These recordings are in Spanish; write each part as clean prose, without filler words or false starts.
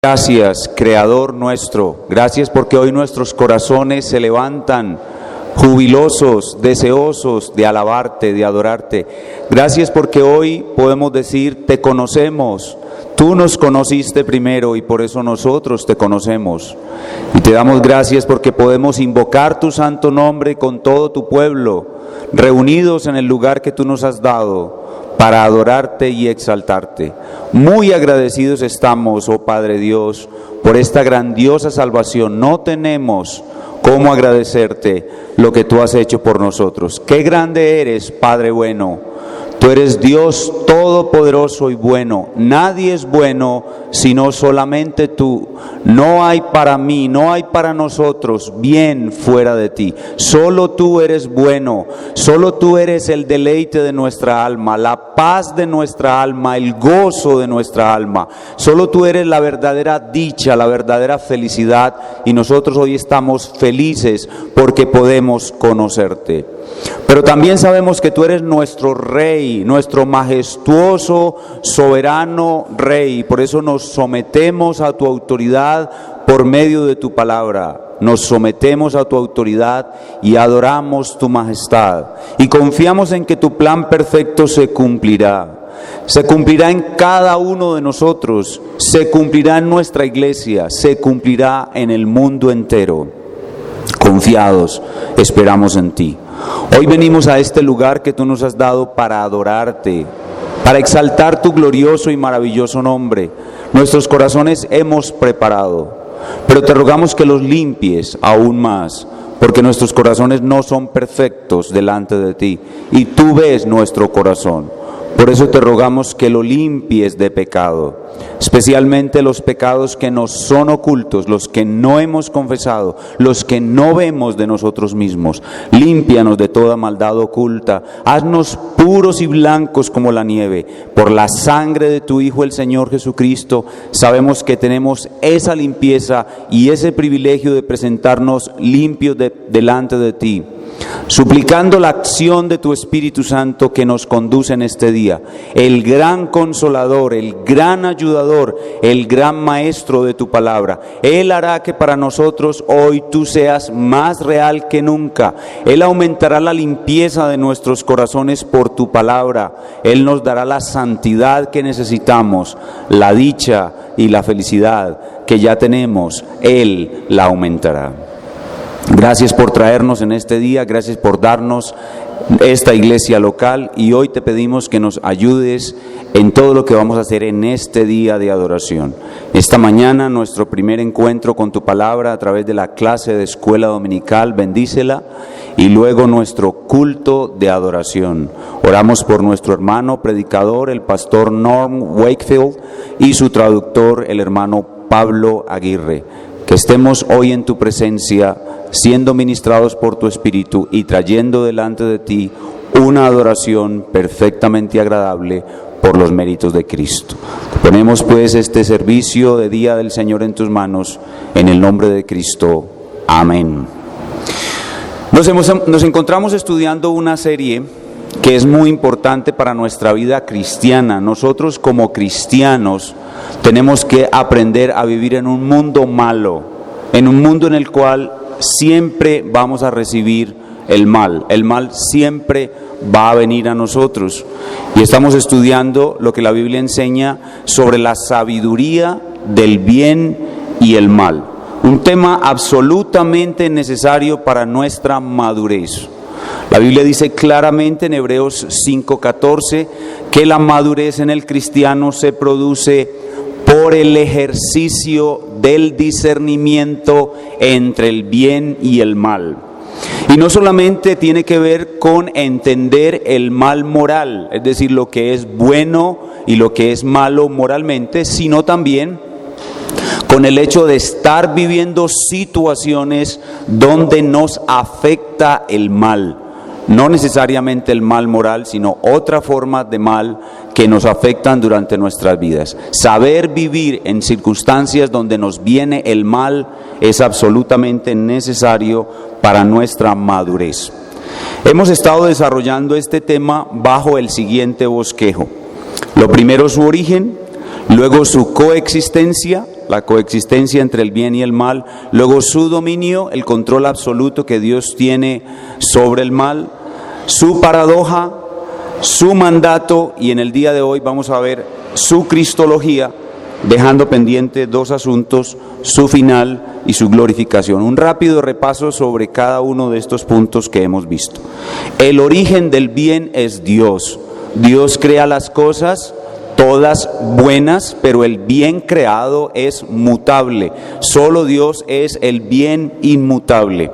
Gracias, Creador nuestro. Gracias porque hoy nuestros corazones se levantan jubilosos, deseosos de alabarte, de adorarte. Gracias porque hoy podemos decir, te conocemos. Tú nos conociste primero y por eso nosotros te conocemos. Y te damos gracias porque podemos invocar tu santo nombre con todo tu pueblo, reunidos en el lugar que tú nos has dado, para adorarte y exaltarte. Muy agradecidos estamos, oh Padre Dios, por esta grandiosa salvación. No tenemos cómo agradecerte lo que tú has hecho por nosotros. Qué grande eres, Padre bueno. Tú eres Dios todopoderoso y bueno. Nadie es bueno sino solamente tú. No hay para mí, no hay para nosotros bien fuera de ti. Solo tú eres bueno. Solo tú eres el deleite de nuestra alma, la paz de nuestra alma, el gozo de nuestra alma. Solo tú eres la verdadera dicha, la verdadera felicidad. Y nosotros hoy estamos felices porque podemos conocerte. Pero también sabemos que tú eres nuestro Rey, nuestro majestuoso, soberano Rey. Por eso nos sometemos a tu autoridad por medio de tu palabra. Nos sometemos a tu autoridad y adoramos tu majestad. Y confiamos en que tu plan perfecto se cumplirá. Se cumplirá en cada uno de nosotros. Se cumplirá en nuestra iglesia. Se cumplirá en el mundo entero. Confiados, esperamos en ti. Hoy venimos a este lugar que tú nos has dado para adorarte, para exaltar tu glorioso y maravilloso nombre. Nuestros corazones hemos preparado, pero te rogamos que los limpies aún más, porque nuestros corazones no son perfectos delante de ti, y tú ves nuestro corazón. Por eso te rogamos que lo limpies de pecado, especialmente los pecados que nos son ocultos, los que no hemos confesado, los que no vemos de nosotros mismos. Límpianos de toda maldad oculta, haznos puros y blancos como la nieve. Por la sangre de tu Hijo, el Señor Jesucristo, sabemos que tenemos esa limpieza y ese privilegio de presentarnos limpios delante de ti, suplicando la acción de tu Espíritu Santo que nos conduce en este día, el gran consolador, el gran ayudador, el gran maestro de tu palabra. Él hará que para nosotros hoy tú seas más real que nunca. Él aumentará la limpieza de nuestros corazones por tu palabra. Él nos dará la santidad que necesitamos, la dicha y la felicidad que ya tenemos. Él la aumentará. Gracias por traernos en este día, gracias por darnos esta iglesia local, y hoy te pedimos que nos ayudes en todo lo que vamos a hacer en este día de adoración. Esta mañana nuestro primer encuentro con tu palabra a través de la clase de escuela dominical, bendícela, y luego nuestro culto de adoración. Oramos por nuestro hermano predicador, el pastor Norm Wakefield, y su traductor, el hermano Pablo Aguirre. Que estemos hoy en tu presencia, siendo ministrados por tu Espíritu y trayendo delante de ti una adoración perfectamente agradable por los méritos de Cristo. Ponemos pues este servicio de Día del Señor en tus manos, en el nombre de Cristo. Amén. Nos encontramos estudiando una serie que es muy importante para nuestra vida cristiana. Nosotros como cristianos tenemos que aprender a vivir en un mundo malo, en un mundo en el cual siempre vamos a recibir el mal. El mal siempre va a venir a nosotros. Y estamos estudiando lo que la Biblia enseña sobre la sabiduría del bien y el mal. Un tema absolutamente necesario para nuestra madurez. La Biblia dice claramente en Hebreos 5:14 que la madurez en el cristiano se produce por el ejercicio del discernimiento entre el bien y el mal. Y no solamente tiene que ver con entender el mal moral, es decir, lo que es bueno y lo que es malo moralmente, sino también con el hecho de estar viviendo situaciones donde nos afecta el mal. No necesariamente el mal moral, sino otra forma de mal que nos afectan durante nuestras vidas. Saber vivir en circunstancias donde nos viene el mal es absolutamente necesario para nuestra madurez. Hemos estado desarrollando este tema bajo el siguiente bosquejo. Lo primero, su origen. luego su coexistencia, la coexistencia entre el bien y el mal, luego su dominio, el control absoluto que Dios tiene sobre el mal, su paradoja, su mandato, y en el día de hoy vamos a ver su cristología, dejando pendiente dos asuntos: su final y su glorificación. Un rápido repaso sobre cada uno de estos puntos que hemos visto. El origen del bien es Dios. Dios crea las cosas todas buenas, pero el bien creado es mutable. Solo Dios es el bien inmutable.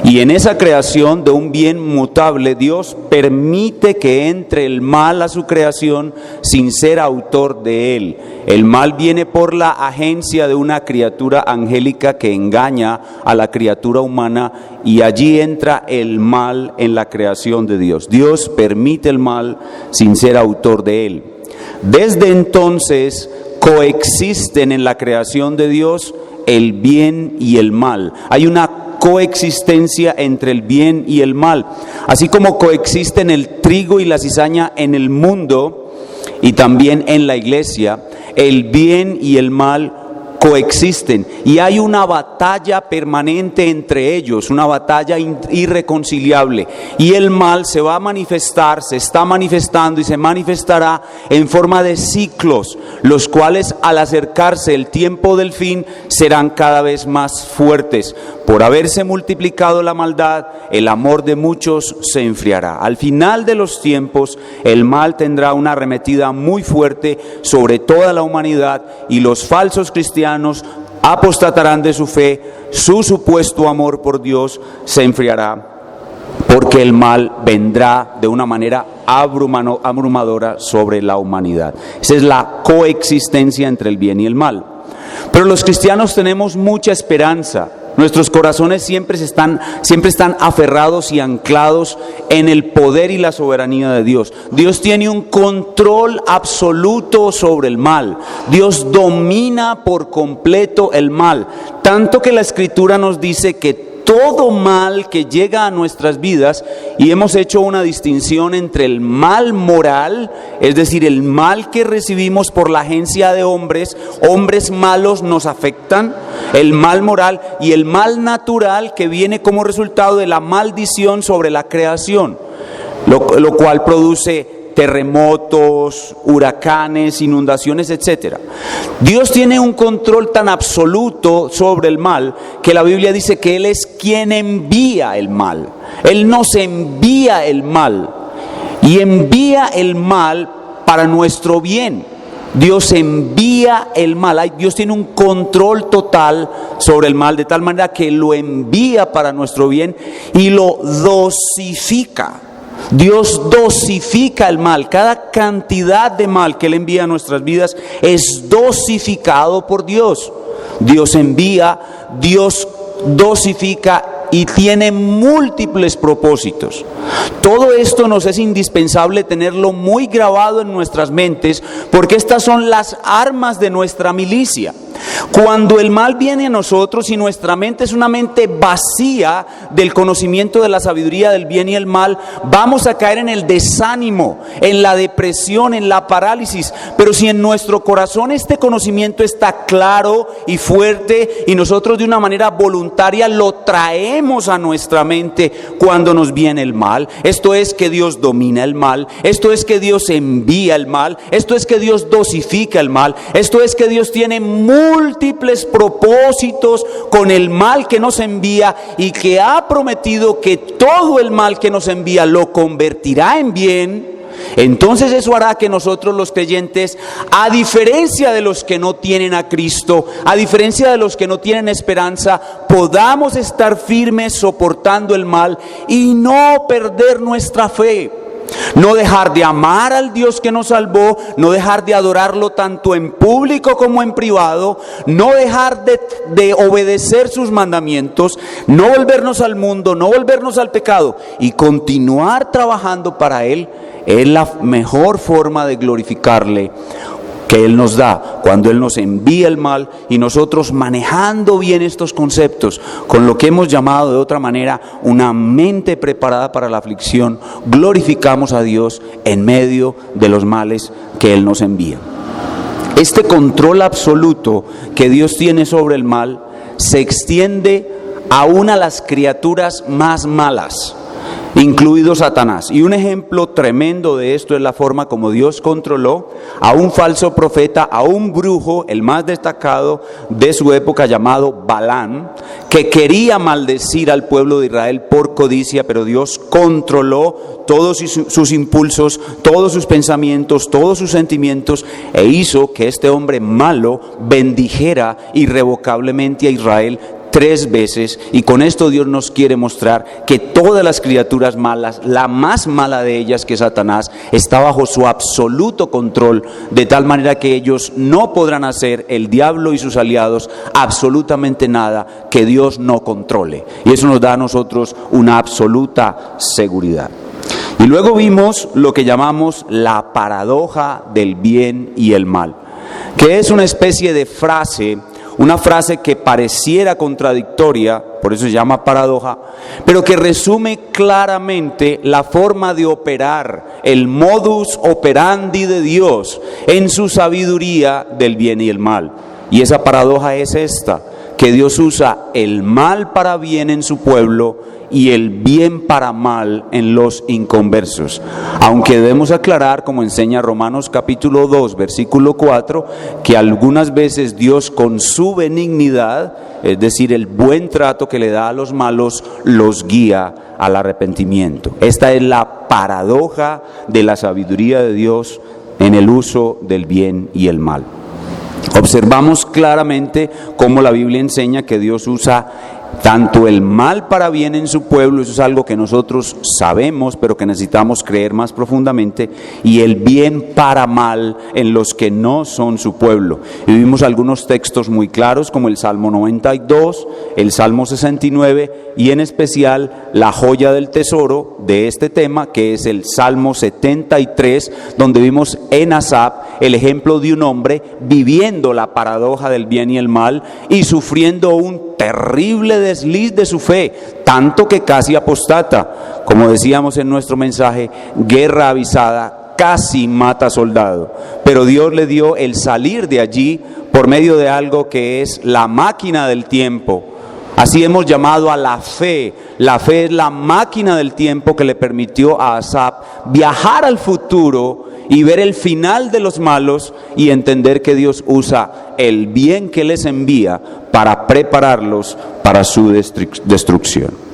Y en esa creación de un bien mutable, Dios permite que entre el mal a su creación sin ser autor de él. El mal viene por la agencia de una criatura angélica que engaña a la criatura humana, y allí entra el mal en la creación de Dios. Dios permite el mal sin ser autor de él. Desde entonces coexisten en la creación de Dios el bien y el mal. Hay una coexistencia entre el bien y el mal, así como coexisten el trigo y la cizaña en el mundo y también en la iglesia. El bien y el mal coexisten y hay una batalla permanente entre ellos, una batalla irreconciliable, y el mal se va a manifestar, se está manifestando y se manifestará en forma de ciclos, los cuales al acercarse el tiempo del fin serán cada vez más fuertes. Por haberse multiplicado la maldad, el amor de muchos se enfriará. Al final de los tiempos, el mal tendrá una arremetida muy fuerte sobre toda la humanidad, y los falsos cristianos apostatarán de su fe, su supuesto amor por Dios se enfriará, porque el mal vendrá de una manera abrumadora sobre la humanidad. Esa es la coexistencia entre el bien y el mal. Pero los cristianos tenemos mucha esperanza. Nuestros corazones siempre están aferrados y anclados en el poder y la soberanía de Dios. Dios tiene un control absoluto sobre el mal. Dios domina por completo el mal. Tanto que la Escritura nos dice que todo mal que llega a nuestras vidas, y hemos hecho una distinción entre el mal moral, es decir, el mal que recibimos por la agencia de hombres malos nos afectan, el mal moral, y el mal natural que viene como resultado de la maldición sobre la creación, lo cual produce terremotos, huracanes, inundaciones, etc. Dios tiene un control tan absoluto sobre el mal que la Biblia dice que Él es quien envía el mal. Él nos envía el mal, y envía el mal para nuestro bien. Dios envía el mal. Dios tiene un control total sobre el mal, de tal manera que lo envía para nuestro bien y lo dosifica. Dios dosifica el mal. Cada cantidad de mal que Él envía a nuestras vidas es dosificado por Dios. Dios envía, Dios dosifica y tiene múltiples propósitos. Todo esto nos es indispensable tenerlo muy grabado en nuestras mentes, porque estas son las armas de nuestra milicia. Cuando el mal viene a nosotros y nuestra mente es una mente vacía del conocimiento de la sabiduría del bien y el mal, vamos a caer en el desánimo, en la depresión, en la parálisis. Pero si en nuestro corazón este conocimiento está claro y fuerte, y nosotros de una manera voluntaria lo traemos a nuestra mente cuando nos viene el mal, esto es que Dios domina el mal, esto es que Dios envía el mal, esto es que Dios dosifica el mal, esto es que Dios tiene múltiples propósitos con el mal que nos envía, y que ha prometido que todo el mal que nos envía lo convertirá en bien. Entonces eso hará que nosotros los creyentes, a diferencia de los que no tienen a Cristo, a diferencia de los que no tienen esperanza, podamos estar firmes soportando el mal y no perder nuestra fe. No dejar de amar al Dios que nos salvó, no dejar de adorarlo tanto en público como en privado, no dejar de obedecer sus mandamientos, no volvernos al mundo, no volvernos al pecado, y continuar trabajando para Él. Es la mejor forma de glorificarle que Él nos da cuando Él nos envía el mal, y nosotros, manejando bien estos conceptos con lo que hemos llamado de otra manera una mente preparada para la aflicción, glorificamos a Dios en medio de los males que Él nos envía. Este control absoluto que Dios tiene sobre el mal se extiende aún a las criaturas más malas, incluido Satanás. Y un ejemplo tremendo de esto es la forma como Dios controló a un falso profeta, a un brujo, el más destacado de su época, llamado Balaam, que quería maldecir al pueblo de Israel por codicia, pero Dios controló todos sus impulsos, todos sus pensamientos, todos sus sentimientos, e hizo que este hombre malo bendijera irrevocablemente a Israel 3 veces. Y con esto Dios nos quiere mostrar que todas las criaturas malas, la más mala de ellas, que es Satanás, está bajo su absoluto control, de tal manera que ellos no podrán hacer, el diablo y sus aliados, absolutamente nada que Dios no controle. Y eso nos da a nosotros una absoluta seguridad. Y luego vimos lo que llamamos la paradoja del bien y el mal, que es una especie de frase, una frase que pareciera contradictoria, por eso se llama paradoja, pero que resume claramente la forma de operar, el modus operandi de Dios en su sabiduría del bien y el mal. Y esa paradoja es esta, que Dios usa el mal para bien en su pueblo y el bien para mal en los inconversos. Aunque debemos aclarar, como enseña Romanos capítulo 2, versículo 4, que algunas veces Dios, con su benignidad, es decir, el buen trato que le da a los malos, los guía al arrepentimiento. Esta es la paradoja de la sabiduría de Dios en el uso del bien y el mal. Observamos claramente cómo la Biblia enseña que Dios usa tanto el mal para bien en su pueblo, eso es algo que nosotros sabemos, pero que necesitamos creer más profundamente, y el bien para mal en los que no son su pueblo. Y vimos algunos textos muy claros, como el Salmo 92, el Salmo 69, y en especial la joya del tesoro de este tema, que es el Salmo 73, donde vimos en Asaf el ejemplo de un hombre viviendo la paradoja del bien y el mal y sufriendo un terrible desliz de su fe, tanto que casi apostata. Como decíamos en nuestro mensaje, guerra avisada, casi mata soldado. Pero Dios le dio el salir de allí por medio de algo que es la máquina del tiempo. Así hemos llamado a la fe. La fe es la máquina del tiempo que le permitió a Asaf viajar al futuro y ver el final de los malos y entender que Dios usa el bien que les envía para prepararlos para su destrucción.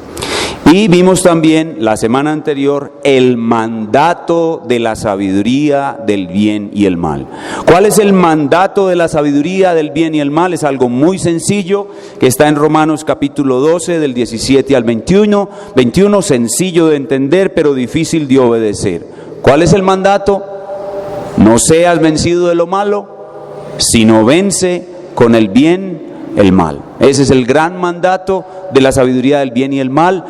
Y vimos también la semana anterior el mandato de la sabiduría del bien y el mal. ¿Cuál es el mandato de la sabiduría del bien y el mal? Es algo muy sencillo que está en Romanos capítulo 12 del 17 al 21, sencillo de entender pero difícil de obedecer. ¿Cuál es el mandato? No seas vencido de lo malo, sino vence con el bien el mal. Ese es el gran mandato de la sabiduría del bien y el mal.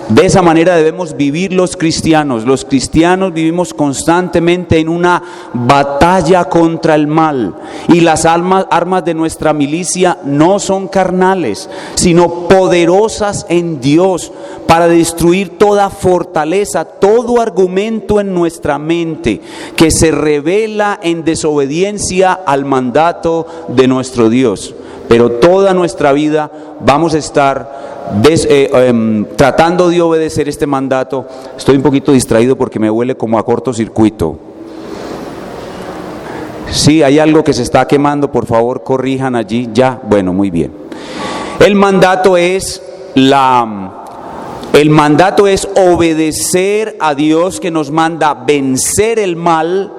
De esa manera debemos vivir los cristianos. Los cristianos vivimos constantemente en una batalla contra el mal. Y las armas de nuestra milicia no son carnales, sino poderosas en Dios para destruir toda fortaleza, todo argumento en nuestra mente que se revela en desobediencia al mandato de nuestro Dios. Pero toda nuestra vida vamos a estar tratando de obedecer este mandato. Estoy un poquito distraído porque me huele como a cortocircuito. Sí, hay algo que se está quemando, por favor corrijan allí. Ya, bueno, muy bien. El mandato es obedecer a Dios, que nos manda vencer el mal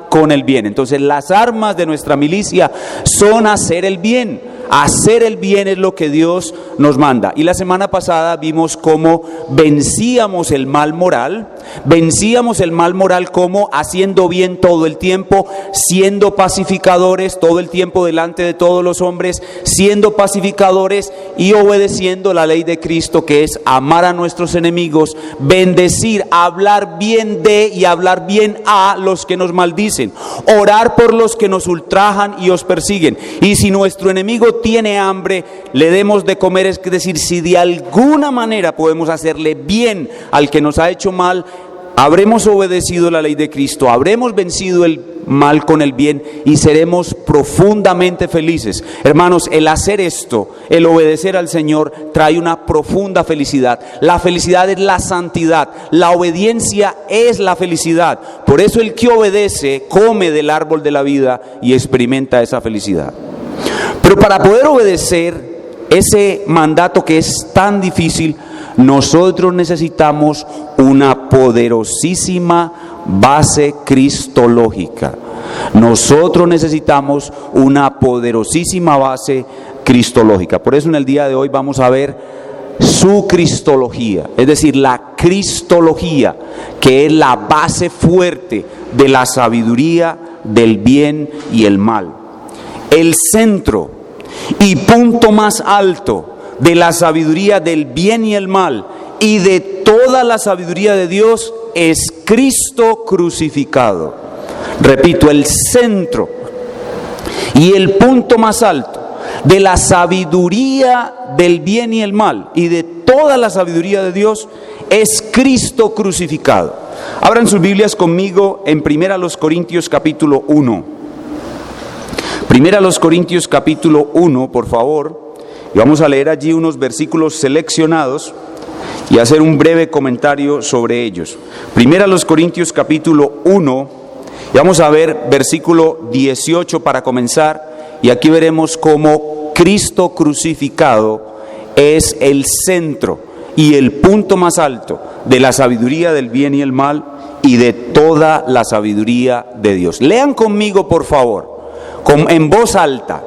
con el bien. Entonces las armas de nuestra milicia son hacer el bien. Hacer el bien es lo que Dios nos manda. Y la semana pasada vimos cómo vencíamos el mal moral. Vencíamos el mal moral como haciendo bien todo el tiempo, siendo pacificadores todo el tiempo delante de todos los hombres, siendo pacificadores y obedeciendo la ley de Cristo, que es amar a nuestros enemigos, bendecir, hablar bien de y hablar bien a los que nos maldicen, orar por los que nos ultrajan y os persiguen. Y si nuestro enemigo tiene hambre, le demos de comer, es decir, si de alguna manera podemos hacerle bien al que nos ha hecho mal, habremos obedecido la ley de Cristo, habremos vencido el mal con el bien y seremos profundamente felices. Hermanos, el hacer esto, el obedecer al Señor, trae una profunda felicidad. La felicidad es la santidad, la obediencia es la felicidad. Por eso el que obedece come del árbol de la vida y experimenta esa felicidad. Pero para poder obedecer ese mandato que es tan difícil, nosotros necesitamos una poderosísima base cristológica. Nosotros necesitamos una poderosísima base cristológica. Por eso en el día de hoy vamos a ver su cristología, es decir, la cristología, que es la base fuerte de la sabiduría, del bien y el mal. El centro y punto más alto de la sabiduría del bien y el mal y de toda la sabiduría de Dios es Cristo crucificado. Repito, el centro y el punto más alto de la sabiduría del bien y el mal y de toda la sabiduría de Dios es Cristo crucificado. Abran sus Biblias conmigo en 1 Corintios capítulo 1. 1 Corintios capítulo 1, por favor. Y vamos a leer allí unos versículos seleccionados y hacer un breve comentario sobre ellos. 1 Corintios capítulo 1, y vamos a ver versículo 18 para comenzar, y aquí veremos cómo Cristo crucificado es el centro y el punto más alto de la sabiduría del bien y el mal y de toda la sabiduría de Dios. Lean conmigo, por favor, en voz alta.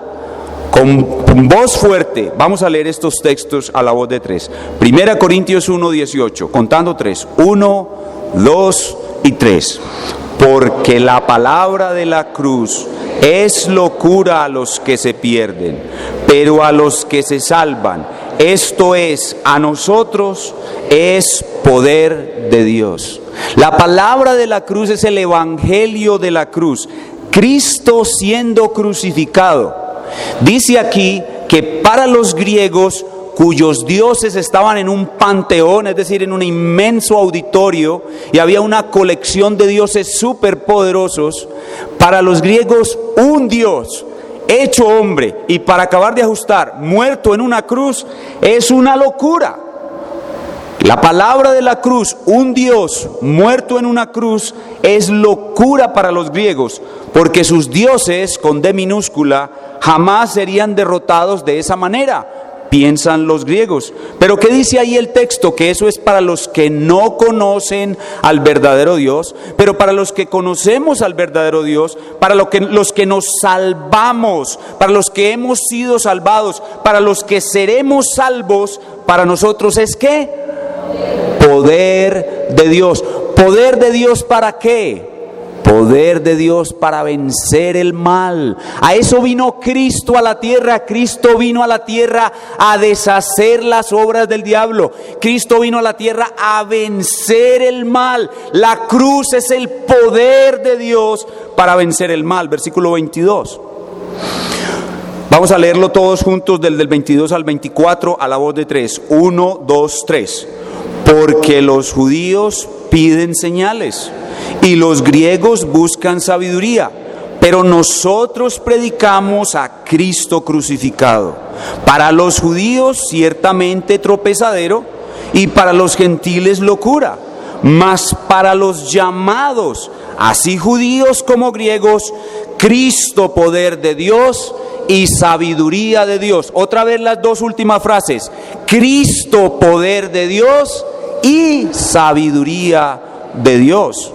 Con voz fuerte, vamos a leer estos textos a la voz de tres. 1 Corintios 1, 18, contando tres. 1, 2 y 3. Porque la palabra de la cruz es locura a los que se pierden, pero a los que se salvan, esto es, a nosotros, es poder de Dios. La palabra de la cruz es el evangelio de la cruz. Cristo siendo crucificado. Dice aquí que para los griegos cuyos dioses estaban en un panteón, es decir, en un inmenso auditorio, y había una colección de dioses superpoderosos, para los griegos un Dios hecho hombre y para acabar de ajustar, muerto en una cruz, es una locura. La palabra de la cruz, un Dios muerto en una cruz, es locura para los griegos, porque sus dioses, con D minúscula, jamás serían derrotados de esa manera, piensan los griegos. Pero ¿qué dice ahí el texto? Que eso es para los que no conocen al verdadero Dios, pero para los que conocemos al verdadero Dios, para los que nos salvamos, para los que hemos sido salvados, para los que seremos salvos, para nosotros es ¿qué? Poder de Dios. ¿Poder de Dios para qué? Poder de Dios para vencer el mal. A eso vino Cristo a la tierra. Cristo vino a la tierra a deshacer las obras del diablo. Cristo vino a la tierra a vencer el mal. La cruz es el poder de Dios para vencer el mal. Versículo 22. Vamos a leerlo todos juntos del 22 al 24 a la voz de tres. 1, 2, 3. Porque los judíos piden señales y los griegos buscan sabiduría, pero nosotros predicamos a Cristo crucificado. Para los judíos ciertamente tropezadero y para los gentiles locura, mas para los llamados, así judíos como griegos, Cristo poder de Dios y sabiduría de Dios. Otra vez las dos últimas frases. Cristo poder de Dios y sabiduría de Dios.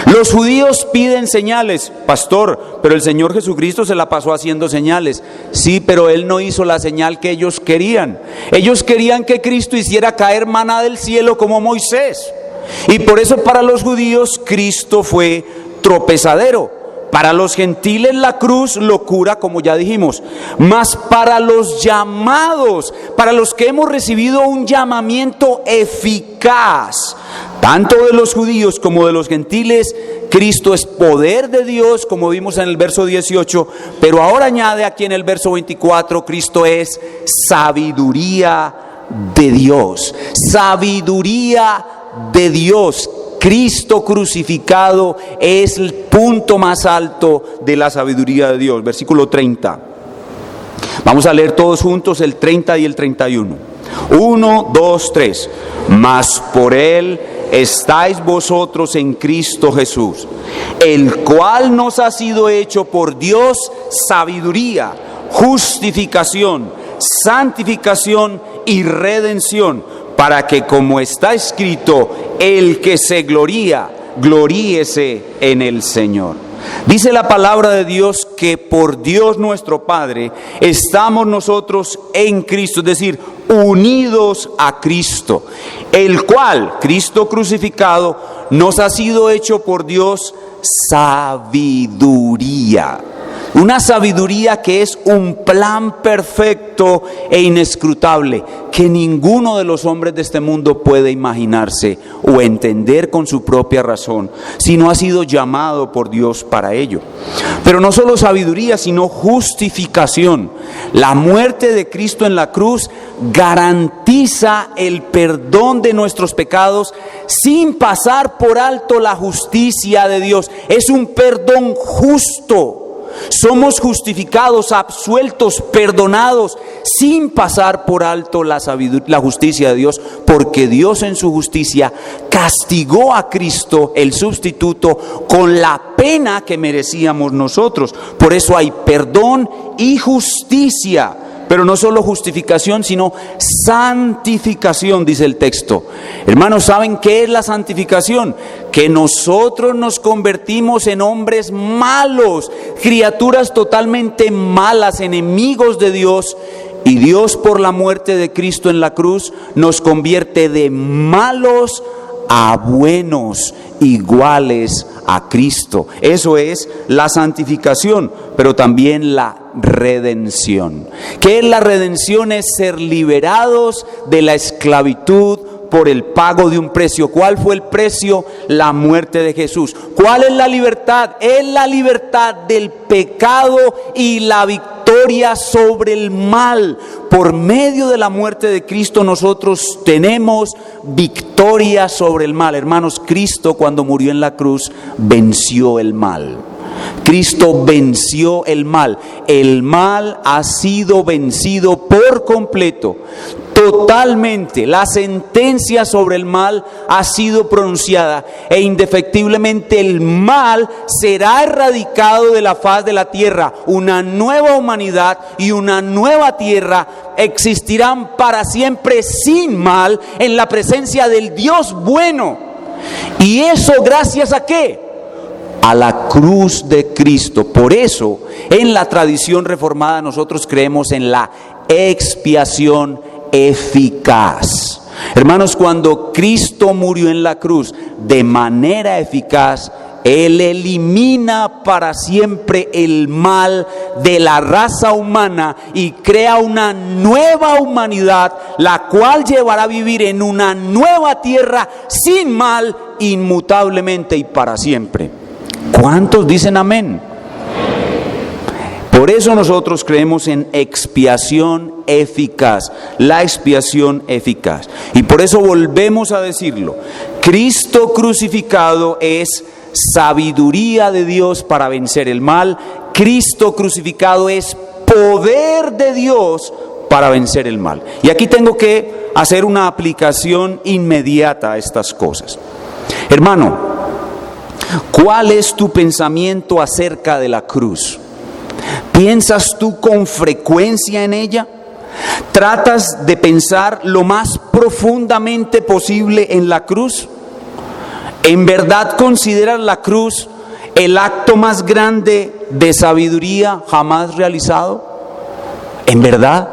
Los judíos piden señales, pastor, pero el Señor Jesucristo se la pasó haciendo señales. Sí, pero Él no hizo la señal que ellos querían. Ellos querían que Cristo hiciera caer maná del cielo como Moisés. Y por eso para los judíos Cristo fue tropezadero. Para los gentiles la cruz, locura, como ya dijimos. Mas para los llamados, para los que hemos recibido un llamamiento eficaz, tanto de los judíos como de los gentiles, Cristo es poder de Dios, como vimos en el verso 18, pero ahora añade aquí en el verso 24, Cristo es sabiduría de Dios. Sabiduría de Dios. Cristo crucificado es el punto más alto de la sabiduría de Dios. Versículo 30. Vamos a leer todos juntos el 30 y el 31. 1, 2, 3. Mas por Él estáis vosotros en Cristo Jesús, el cual nos ha sido hecho por Dios sabiduría, justificación, santificación y redención, para que, como está escrito, el que se gloría, gloríese en el Señor. Dice la palabra de Dios que por Dios nuestro Padre estamos nosotros en Cristo, es decir, unidos a Cristo, el cual, Cristo crucificado, nos ha sido hecho por Dios sabiduría. Una sabiduría que es un plan perfecto e inescrutable, que ninguno de los hombres de este mundo puede imaginarse o entender con su propia razón, si no ha sido llamado por Dios para ello. Pero no solo sabiduría, sino justificación. La muerte de Cristo en la cruz garantiza el perdón de nuestros pecados sin pasar por alto la justicia de Dios. Es un perdón justo. Somos justificados, absueltos, perdonados, sin pasar por alto la justicia de Dios, porque Dios en su justicia castigó a Cristo, el sustituto, con la pena que merecíamos nosotros. Por eso hay perdón y justicia. Pero no solo justificación, sino santificación, dice el texto. Hermanos, ¿saben qué es la santificación? Que nosotros nos convertimos en hombres malos, criaturas totalmente malas, enemigos de Dios. Y Dios, por la muerte de Cristo en la cruz, nos convierte de malos a buenos, iguales a Cristo. Eso es la santificación, pero también la redención. ¿Qué es la redención? Es ser liberados de la esclavitud por el pago de un precio. ¿Cuál fue el precio? La muerte de Jesús. ¿Cuál es la libertad? Es la libertad del pecado y la victoria sobre el mal. Por medio de la muerte de Cristo nosotros tenemos victoria sobre el mal. Hermanos, Cristo cuando murió en la cruz venció el mal. Cristo venció el mal. El mal ha sido vencido por completo, totalmente. La sentencia sobre el mal ha sido pronunciada e indefectiblemente el mal será erradicado de la faz de la tierra. Una nueva humanidad y una nueva tierra existirán para siempre sin mal en la presencia del Dios bueno. ¿Y eso gracias a qué? A la cruz de Cristo. Por eso, en la tradición reformada nosotros creemos en la expiación eficaz. Hermanos, cuando Cristo murió en la cruz de manera eficaz, Él elimina para siempre el mal de la raza humana y crea una nueva humanidad, la cual llevará a vivir en una nueva tierra sin mal, inmutablemente y para siempre. ¿Cuántos dicen amén? Por eso nosotros creemos en expiación eficaz, la expiación eficaz. Y por eso volvemos a decirlo, Cristo crucificado es sabiduría de Dios para vencer el mal. Cristo crucificado es poder de Dios para vencer el mal. Y aquí tengo que hacer una aplicación inmediata a estas cosas. Hermano, ¿cuál es tu pensamiento acerca de la cruz? ¿Piensas tú con frecuencia en ella? ¿Tratas de pensar lo más profundamente posible en la cruz? ¿En verdad consideras la cruz el acto más grande de sabiduría jamás realizado? ¿En verdad?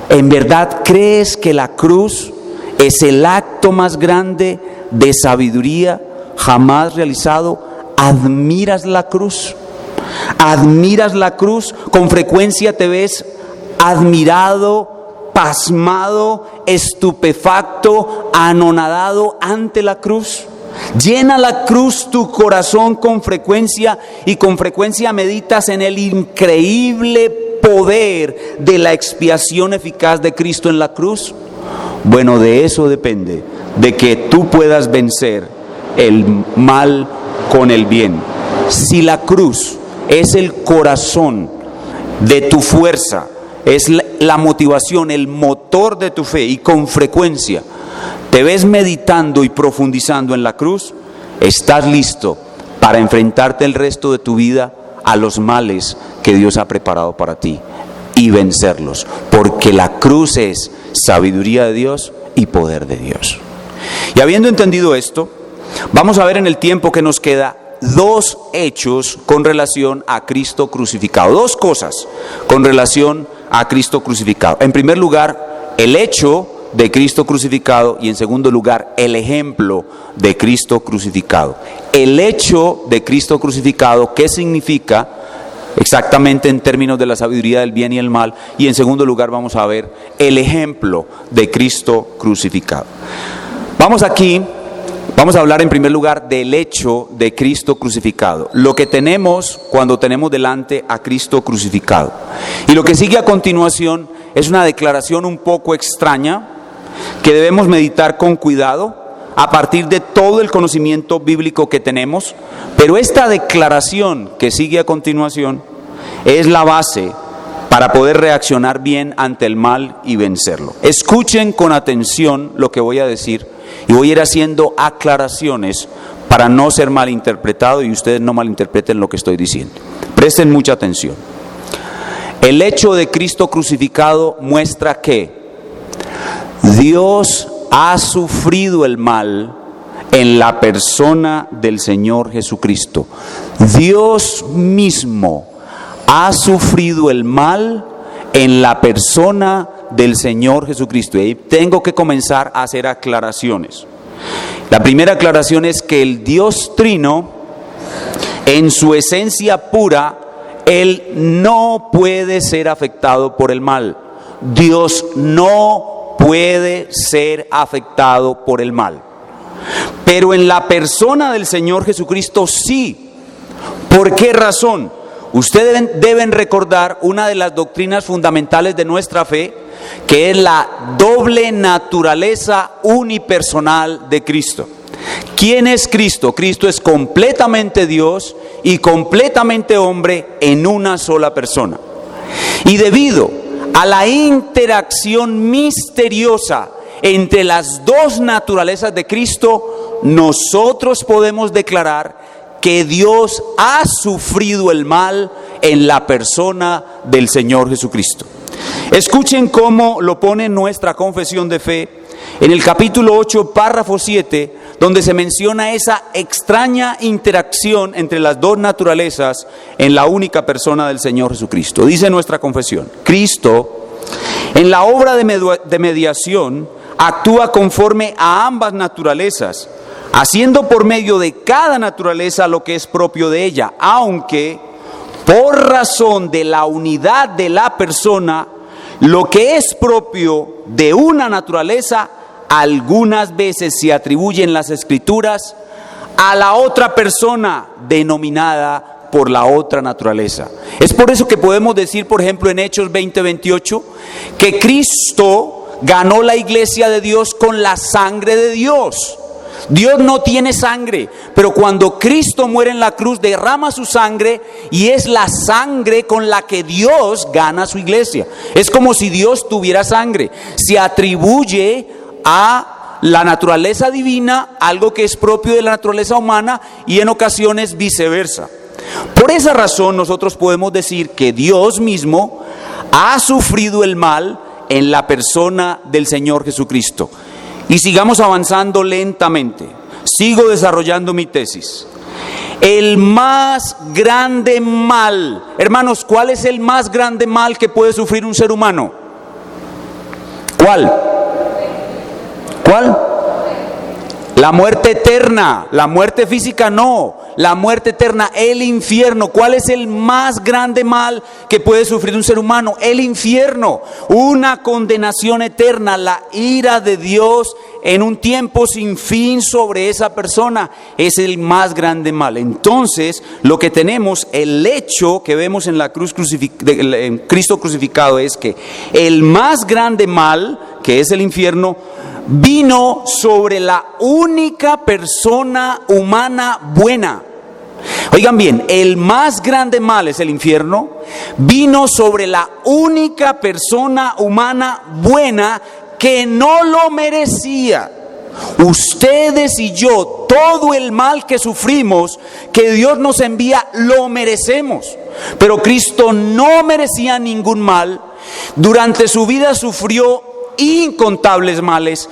¿En verdad crees que la cruz es el acto más grande de sabiduría jamás realizado? ¿Admiras la cruz? ¿Admiras la cruz? Con frecuencia te ves admirado, pasmado, estupefacto, anonadado ante la cruz. Llena la cruz tu corazón con frecuencia y con frecuencia meditas en el increíble poder de la expiación eficaz de Cristo en la cruz. Bueno, de eso depende, de que tú puedas vencer el mal con el bien. Si la cruz es el corazón de tu fuerza, es la motivación, el motor de tu fe, y con frecuencia te ves meditando y profundizando en la cruz, estás listo para enfrentarte el resto de tu vida a los males que Dios ha preparado para ti y vencerlos, porque la cruz es sabiduría de Dios y poder de Dios. Y habiendo entendido esto, vamos a ver en el tiempo que nos queda dos hechos con relación a Cristo crucificado, dos cosas con relación a Cristo crucificado. En primer lugar, el hecho de Cristo crucificado, y en segundo lugar, el ejemplo de Cristo crucificado. El hecho de Cristo crucificado, ¿qué significa exactamente en términos de la sabiduría del bien y el mal? Y en segundo lugar vamos a ver el ejemplo de Cristo crucificado. Vamos a hablar en primer lugar del hecho de Cristo crucificado, lo que tenemos cuando tenemos delante a Cristo crucificado. Y lo que sigue a continuación es una declaración un poco extraña que debemos meditar con cuidado a partir de todo el conocimiento bíblico que tenemos, pero esta declaración que sigue a continuación es la base para poder reaccionar bien ante el mal y vencerlo. Escuchen con atención lo que voy a decir y voy a ir haciendo aclaraciones para no ser malinterpretado y ustedes no malinterpreten lo que estoy diciendo. Presten mucha atención. El hecho de Cristo crucificado muestra que Dios ha sufrido el mal en la persona del Señor Jesucristo. Dios mismo ha sufrido el mal en la persona del Señor Jesucristo. Y ahí tengo que comenzar a hacer aclaraciones. La primera aclaración es que el Dios Trino, en su esencia pura, Él no puede ser afectado por el mal. Dios no puede ser afectado por el mal. Pero en la persona del Señor Jesucristo sí. ¿Por qué razón? Ustedes deben recordar una de las doctrinas fundamentales de nuestra fe, que es la doble naturaleza unipersonal de Cristo. ¿Quién es Cristo? Cristo es completamente Dios y completamente hombre en una sola persona. Y debido a la interacción misteriosa entre las dos naturalezas de Cristo, nosotros podemos declarar que Dios ha sufrido el mal en la persona del Señor Jesucristo. Escuchen cómo lo pone nuestra confesión de fe en el capítulo 8, párrafo 7, donde se menciona esa extraña interacción entre las dos naturalezas en la única persona del Señor Jesucristo. Dice nuestra confesión: Cristo, en la obra de mediación, actúa conforme a ambas naturalezas, haciendo por medio de cada naturaleza lo que es propio de ella, aunque por razón de la unidad de la persona, lo que es propio de una naturaleza algunas veces se atribuye en las Escrituras a la otra persona denominada por la otra naturaleza. Es por eso que podemos decir, por ejemplo, en Hechos 20:28, que Cristo ganó la iglesia de Dios con la sangre de Dios. Dios no tiene sangre, pero cuando Cristo muere en la cruz derrama su sangre y es la sangre con la que Dios gana su iglesia. Es como si Dios tuviera sangre. Se atribuye a la naturaleza divina algo que es propio de la naturaleza humana y en ocasiones viceversa. Por esa razón nosotros podemos decir que Dios mismo ha sufrido el mal en la persona del Señor Jesucristo. Y sigamos avanzando lentamente. Sigo desarrollando mi tesis. El más grande mal, hermanos, ¿cuál es el más grande mal que puede sufrir un ser humano? ¿Cuál? ¿Cuál? La muerte eterna. La muerte física no. La muerte eterna, el infierno. ¿Cuál es el más grande mal que puede sufrir un ser humano? El infierno. Una condenación eterna, la ira de Dios en un tiempo sin fin sobre esa persona. Es el más grande mal. Entonces, lo que tenemos, el hecho que vemos en la cruz en Cristo crucificado, es que el más grande mal, que es el infierno, vino sobre la única persona humana buena. Oigan bien, el más grande mal es el infierno. Vino sobre la única persona humana buena que no lo merecía. Ustedes y yo, todo el mal que sufrimos, que Dios nos envía, lo merecemos. Pero Cristo no merecía ningún mal. Durante su vida sufrió incontables males,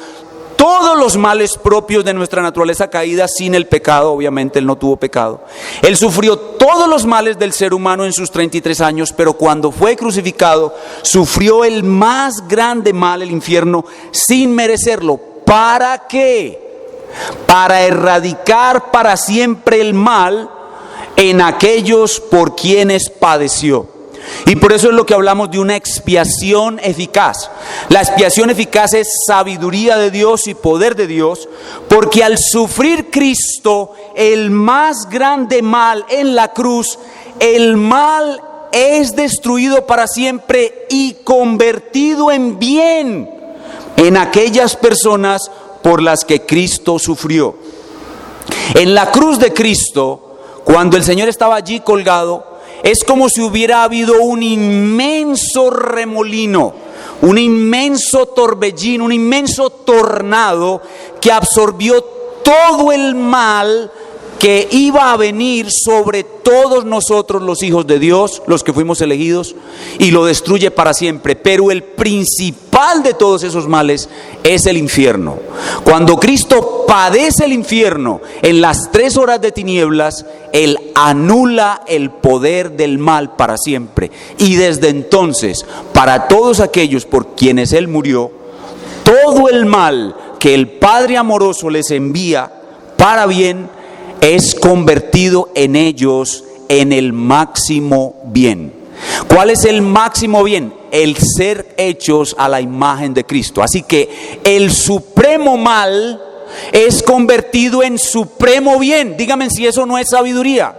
todos los males propios de nuestra naturaleza caída sin el pecado. Obviamente Él no tuvo pecado. Él sufrió todos los males del ser humano en sus 33 años, pero cuando fue crucificado, sufrió el más grande mal, el infierno, sin merecerlo. ¿Para qué? Para erradicar para siempre el mal en aquellos por quienes padeció. Y por eso es lo que hablamos de una expiación eficaz. La expiación eficaz es sabiduría de Dios y poder de Dios, porque al sufrir Cristo el más grande mal en la cruz, el mal es destruido para siempre y convertido en bien en aquellas personas por las que Cristo sufrió. En la cruz de Cristo, cuando el Señor estaba allí colgado, es como si hubiera habido un inmenso remolino, un inmenso torbellino, un inmenso tornado que absorbió todo el mal que iba a venir sobre todos nosotros los hijos de Dios, los que fuimos elegidos, y lo destruye para siempre. Pero el principal de todos esos males es el infierno. Cuando Cristo padece el infierno en las 3 horas de tinieblas, Él anula el poder del mal para siempre. Y desde entonces, para todos aquellos por quienes Él murió, todo el mal que el Padre amoroso les envía para bien, es convertido en ellos en el máximo bien. ¿Cuál es el máximo bien? El ser hechos a la imagen de Cristo. Así que el supremo mal es convertido en supremo bien. Díganme si eso no es sabiduría.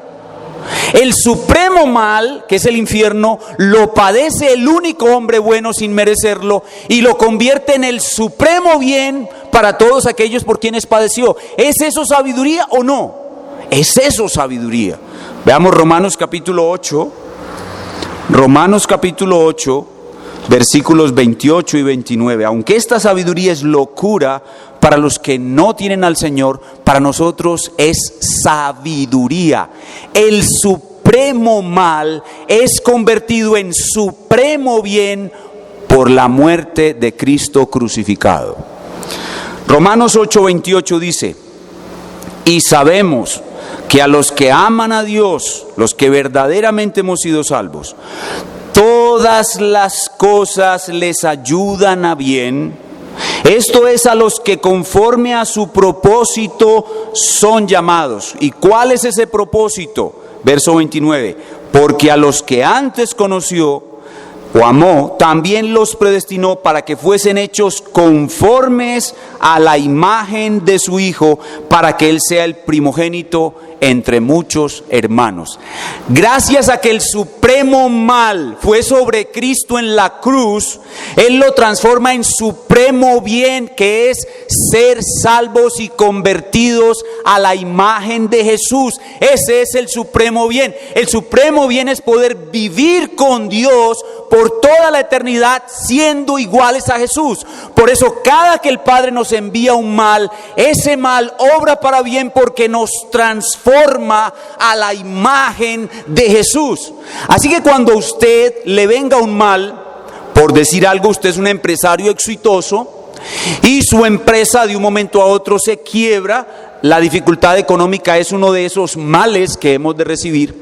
El supremo mal, que es el infierno, lo padece el único hombre bueno sin merecerlo y lo convierte en el supremo bien para todos aquellos por quienes padeció. ¿Es eso sabiduría o no? ¿Es eso sabiduría? Veamos Romanos capítulo 8. Romanos capítulo 8, versículos 28 y 29. Aunque esta sabiduría es locura para los que no tienen al Señor, para nosotros es sabiduría. El supremo mal es convertido en supremo bien por la muerte de Cristo crucificado. Romanos 8, 28 dice: y sabemos que a los que aman a Dios, los que verdaderamente hemos sido salvos, todas las cosas les ayudan a bien. Esto es, a los que conforme a su propósito son llamados. ¿Y cuál es ese propósito? Verso 29. Porque a los que antes conoció o amó, también los predestinó para que fuesen hechos conformes a la imagen de su Hijo, para que Él sea el primogénito entre muchos hermanos. Gracias a que el supremo mal fue sobre Cristo en la cruz, Él lo transforma en supremo bien, que es ser salvos y convertidos a la imagen de Jesús. Ese es el supremo bien. El supremo bien es poder vivir con Dios por toda la eternidad siendo iguales a Jesús. Por eso cada que el Padre nos envía un mal, ese mal obra para bien porque nos transforma a la imagen de Jesús. Así que cuando a usted le venga un mal, por decir algo, usted es un empresario exitoso y su empresa de un momento a otro se quiebra, la dificultad económica es uno de esos males que hemos de recibir.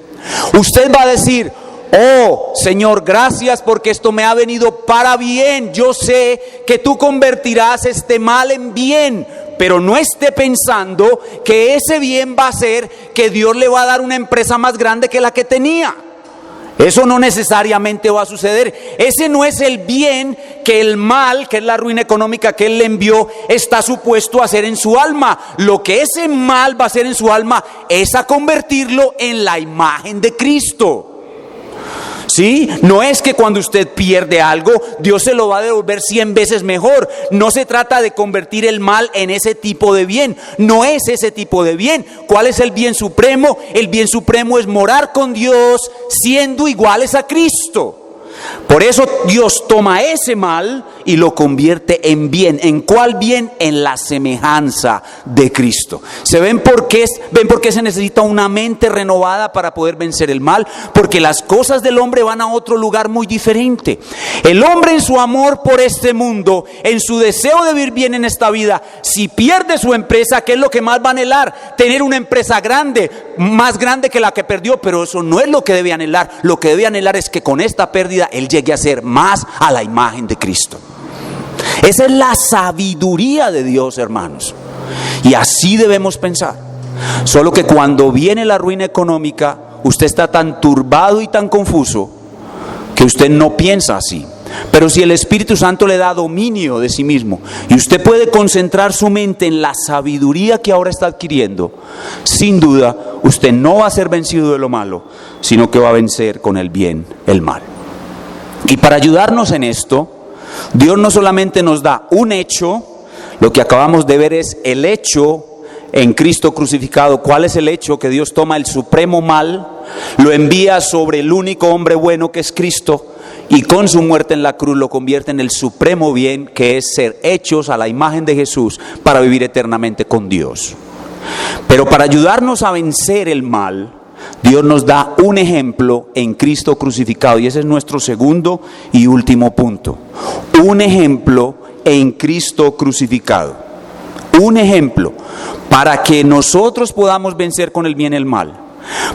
Usted va a decir: oh Señor, gracias porque esto me ha venido para bien. Yo sé que tú convertirás este mal en bien, pero no esté pensando que ese bien va a ser que Dios le va a dar una empresa más grande que la que tenía. Eso no necesariamente va a suceder. Ese no es el bien que el mal, que es la ruina económica que Él le envió, está supuesto a hacer en su alma. Lo que ese mal va a hacer en su alma es a convertirlo en la imagen de Cristo. ¿Sí? No es que cuando usted pierde algo, Dios se lo va a devolver 100 veces mejor. No se trata de convertir el mal en ese tipo de bien. No es ese tipo de bien. ¿Cuál es el bien supremo? El bien supremo es morar con Dios siendo iguales a Cristo. Por eso Dios toma ese mal y lo convierte en bien. ¿En cuál bien? En la semejanza de Cristo. ¿Se ven por qué se necesita una mente renovada para poder vencer el mal? Porque las cosas del hombre van a otro lugar muy diferente. El hombre, en su amor por este mundo, en su deseo de vivir bien en esta vida, si pierde su empresa, ¿qué es lo que más va a anhelar? Tener una empresa grande, más grande que la que perdió. Pero eso no es lo que debe anhelar. Lo que debe anhelar es que con esta pérdida él llegue a ser más a la imagen de Cristo. Esa es la sabiduría de Dios, hermanos. Y así debemos pensar. Solo que cuando viene la ruina económica, usted está tan turbado y tan confuso que usted no piensa así. Pero si el Espíritu Santo le da dominio de sí mismo y usted puede concentrar su mente en la sabiduría que ahora está adquiriendo, sin duda usted no va a ser vencido de lo malo, sino que va a vencer con el bien el mal. Y para ayudarnos en esto, Dios no solamente nos da un hecho, lo que acabamos de ver es el hecho en Cristo crucificado. ¿Cuál es el hecho? Que Dios toma el supremo mal, lo envía sobre el único hombre bueno que es Cristo, y con su muerte en la cruz lo convierte en el supremo bien, que es ser hechos a la imagen de Jesús para vivir eternamente con Dios. Pero para ayudarnos a vencer el mal, Dios nos da un ejemplo en Cristo crucificado, y ese es nuestro segundo y último punto. Un ejemplo en Cristo crucificado. Un ejemplo para que nosotros podamos vencer con el bien el mal.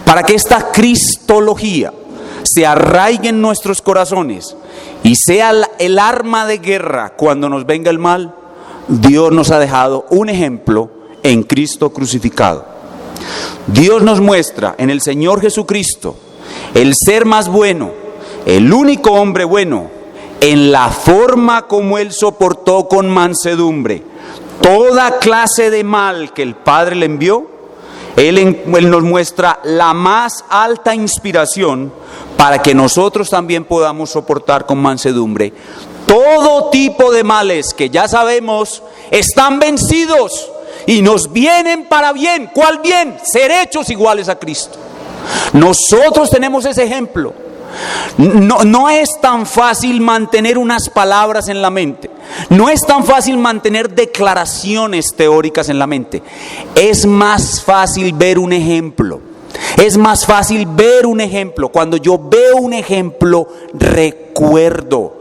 Para que esta cristología se arraigue en nuestros corazones y sea el arma de guerra cuando nos venga el mal. Dios nos ha dejado un ejemplo en Cristo crucificado. Dios nos muestra en el Señor Jesucristo el ser más bueno, el único hombre bueno, en la forma como Él soportó con mansedumbre toda clase de mal que el Padre le envió. Él nos muestra la más alta inspiración para que nosotros también podamos soportar con mansedumbre todo tipo de males que ya sabemos están vencidos y nos vienen para bien. ¿Cuál bien? Ser hechos iguales a Cristo. Nosotros tenemos ese ejemplo. No es tan fácil mantener unas palabras en la mente. No es tan fácil mantener declaraciones teóricas en la mente. Es más fácil ver un ejemplo. Es más fácil ver un ejemplo. Cuando yo veo un ejemplo, recuerdo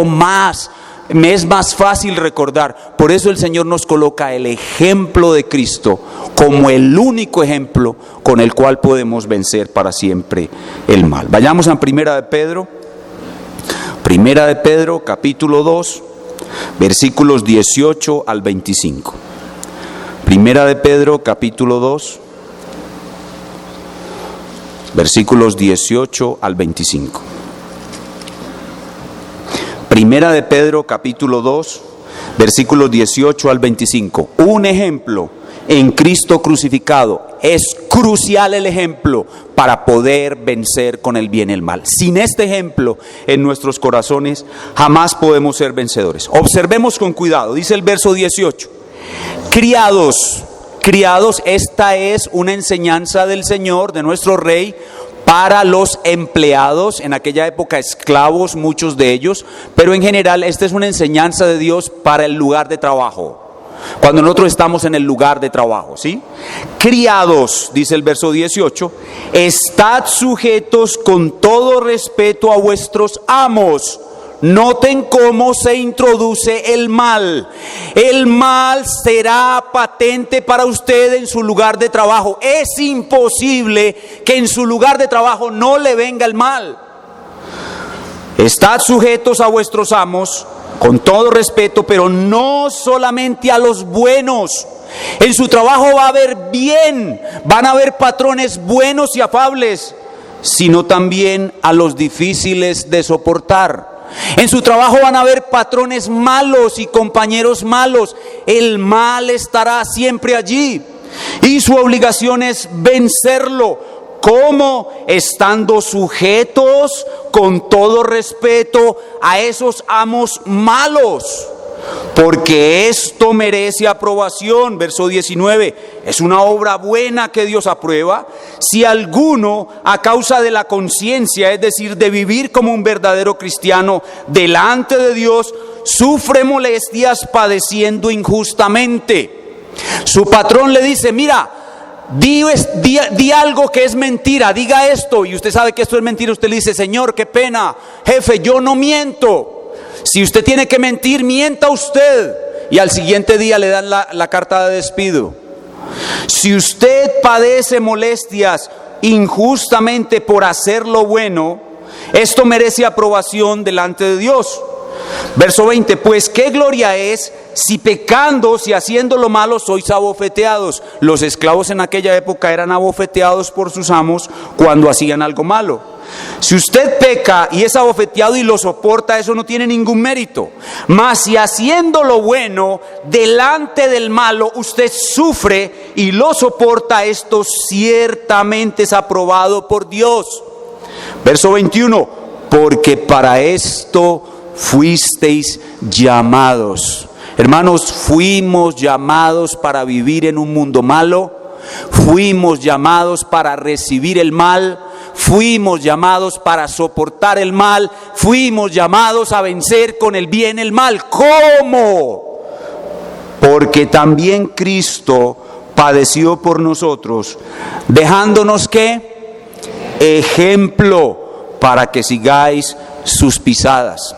más. Me es más fácil recordar. Por eso el Señor nos coloca el ejemplo de Cristo como el único ejemplo con el cual podemos vencer para siempre el mal. Vayamos a Primera de Pedro capítulo 2, versículos 18 al 25. Primera de Pedro capítulo 2, versículos 18 al 25. Primera de Pedro capítulo 2, versículos 18 al 25. Un ejemplo en Cristo crucificado. Es crucial el ejemplo para poder vencer con el bien el mal. Sin este ejemplo en nuestros corazones jamás podemos ser vencedores. Observemos con cuidado, dice el verso 18. Criados, esta es una enseñanza del Señor, de nuestro Rey, para los empleados, en aquella época esclavos, muchos de ellos, pero en general esta es una enseñanza de Dios para el lugar de trabajo. Cuando nosotros estamos en el lugar de trabajo, ¿sí? Criados, dice el verso 18, estad sujetos con todo respeto a vuestros amos. Noten cómo se introduce el mal. El mal será patente para usted en su lugar de trabajo. Es imposible que en su lugar de trabajo no le venga el mal. Estad sujetos a vuestros amos con todo respeto, pero no solamente a los buenos. En su trabajo va a haber bien, van a haber patrones buenos y afables, sino también a los difíciles de soportar. En su trabajo van a haber patrones malos y compañeros malos. El mal estará siempre allí y su obligación es vencerlo ¿Cómo? Estando sujetos con todo respeto a esos amos malos, porque esto merece aprobación. Verso 19, es una obra buena que Dios aprueba si alguno, a causa de la conciencia, es decir, de vivir como un verdadero cristiano delante de Dios, sufre molestias padeciendo injustamente. Su patrón le dice: mira, di algo que es mentira, diga esto, y usted sabe que esto es mentira. Usted le dice: Señor, qué pena, jefe, yo no miento. Si usted tiene que mentir, mienta usted. Y al siguiente día le dan la carta de despido. Si usted padece molestias injustamente por hacer lo bueno, esto merece aprobación delante de Dios. Verso 20, pues qué gloria es si pecando, si haciendo lo malo sois abofeteados. Los esclavos en aquella época eran abofeteados por sus amos cuando hacían algo malo. Si usted peca y es abofeteado y lo soporta, eso no tiene ningún mérito. Mas si haciendo lo bueno delante del malo usted sufre y lo soporta, esto ciertamente es aprobado por Dios. Verso 21, porque para esto fuisteis llamados. Hermanos, fuimos llamados para vivir en un mundo malo, fuimos llamados para recibir el mal, fuimos llamados para soportar el mal, fuimos llamados a vencer con el bien el mal. ¿Cómo? Porque también Cristo padeció por nosotros, dejándonos ¿qué? Ejemplo para que sigáis sus pisadas.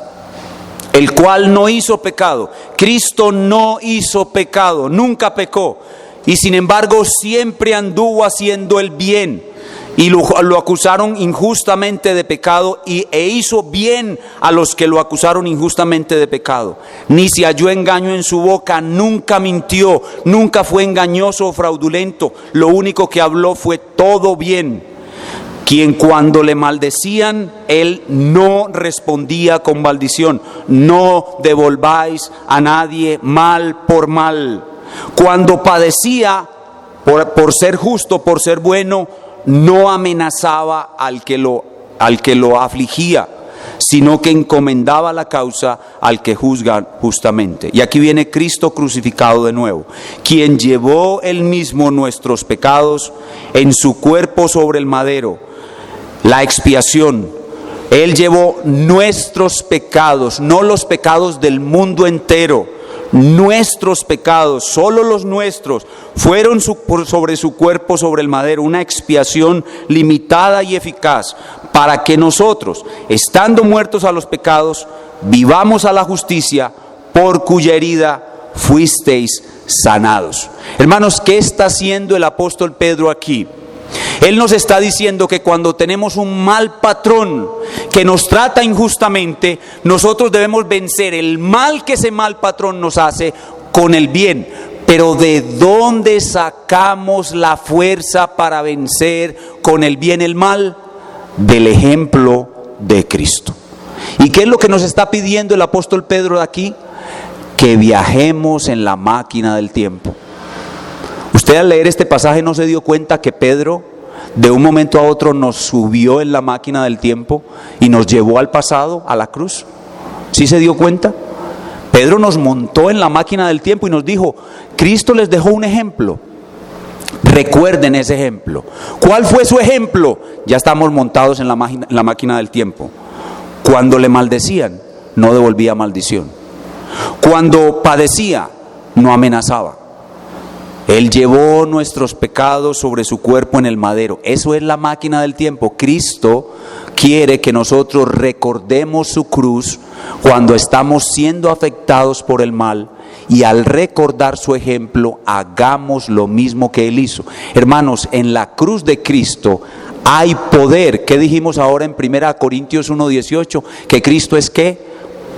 El cual no hizo pecado. Cristo no hizo pecado, nunca pecó. Y sin embargo siempre anduvo haciendo el bien. Y lo acusaron injustamente de pecado e hizo bien a los que lo acusaron injustamente de pecado. Ni se halló engaño en su boca, nunca mintió, nunca fue engañoso o fraudulento. Lo único que habló fue todo bien. Quien cuando le maldecían, él no respondía con maldición. No devolváis a nadie mal por mal. Cuando padecía por ser justo, por ser bueno, no amenazaba al que lo afligía, sino que encomendaba la causa al que juzga justamente. Y aquí viene Cristo crucificado de nuevo, quien llevó él mismo nuestros pecados en su cuerpo sobre el madero. La expiación, él llevó nuestros pecados, no los pecados del mundo entero. Nuestros pecados, solo los nuestros, fueron sobre su cuerpo, sobre el madero, una expiación limitada y eficaz, para que nosotros, estando muertos a los pecados, vivamos a la justicia, por cuya herida fuisteis sanados. Hermanos, ¿qué está haciendo el apóstol Pedro aquí? Él nos está diciendo que cuando tenemos un mal patrón que nos trata injustamente, nosotros debemos vencer el mal que ese mal patrón nos hace con el bien. Pero ¿de dónde sacamos la fuerza para vencer con el bien el mal? Del ejemplo de Cristo. ¿Y qué es lo que nos está pidiendo el apóstol Pedro de aquí? Que viajemos en la máquina del tiempo. Usted al leer este pasaje no se dio cuenta que Pedro de un momento a otro nos subió en la máquina del tiempo y nos llevó al pasado, a la cruz. ¿Sí se dio cuenta? Pedro nos montó en la máquina del tiempo y nos dijo: Cristo les dejó un ejemplo. Recuerden ese ejemplo. ¿Cuál fue su ejemplo? Ya estamos montados en la máquina del tiempo. Cuando le maldecían, no devolvía maldición. Cuando padecía, no amenazaba. Él llevó nuestros pecados sobre su cuerpo en el madero. Eso es la máquina del tiempo. Cristo quiere que nosotros recordemos su cruz cuando estamos siendo afectados por el mal, y al recordar su ejemplo, hagamos lo mismo que Él hizo. Hermanos, en la cruz de Cristo hay poder. ¿Qué dijimos ahora en 1 Corintios 1:18? Que Cristo es ¿qué?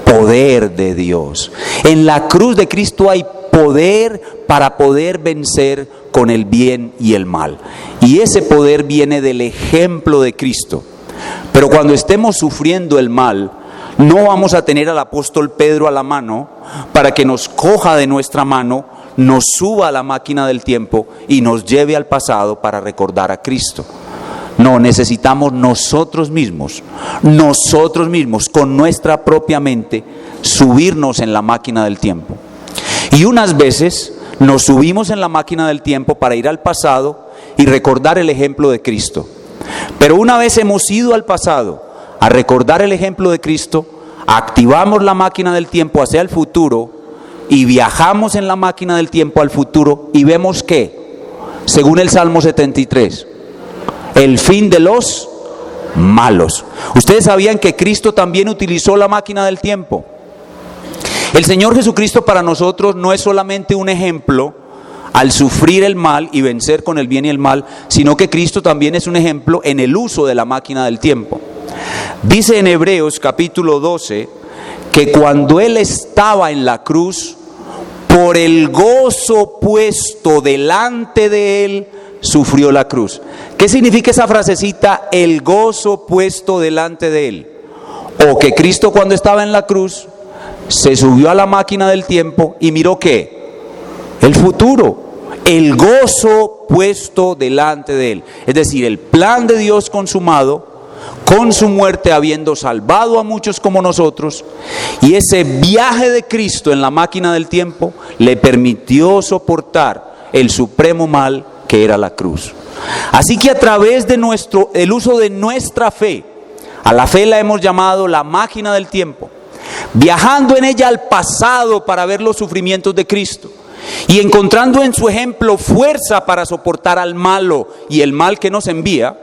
Poder de Dios. En la cruz de Cristo hay poder para poder vencer con el bien y el mal. Y ese poder viene del ejemplo de Cristo. Pero cuando estemos sufriendo el mal, no vamos a tener al apóstol Pedro a la mano para que nos coja de nuestra mano, nos suba a la máquina del tiempo y nos lleve al pasado para recordar a Cristo. No, necesitamos nosotros mismos, con nuestra propia mente, subirnos en la máquina del tiempo. Y unas veces nos subimos en la máquina del tiempo para ir al pasado y recordar el ejemplo de Cristo. Pero una vez hemos ido al pasado a recordar el ejemplo de Cristo, activamos la máquina del tiempo hacia el futuro y viajamos en la máquina del tiempo al futuro y vemos que, según el Salmo 73, el fin de los malos. Ustedes sabían que Cristo también utilizó la máquina del tiempo. El Señor Jesucristo para nosotros no es solamente un ejemplo al sufrir el mal y vencer con el bien y el mal, sino que Cristo también es un ejemplo en el uso de la máquina del tiempo. Dice en Hebreos capítulo 12 que cuando Él estaba en la cruz, por el gozo puesto delante de Él, sufrió la cruz. ¿Qué significa esa frasecita, el gozo puesto delante de Él? O que Cristo cuando estaba en la cruz se subió a la máquina del tiempo y miró ¿qué? El futuro, el gozo puesto delante de Él. Es decir, el plan de Dios consumado, con su muerte habiendo salvado a muchos como nosotros, y ese viaje de Cristo en la máquina del tiempo le permitió soportar el supremo mal que era la cruz. Así que a través de el uso de nuestra fe, a la fe la hemos llamado la máquina del tiempo, viajando en ella al pasado para ver los sufrimientos de Cristo y encontrando en su ejemplo fuerza para soportar al malo y el mal que nos envía,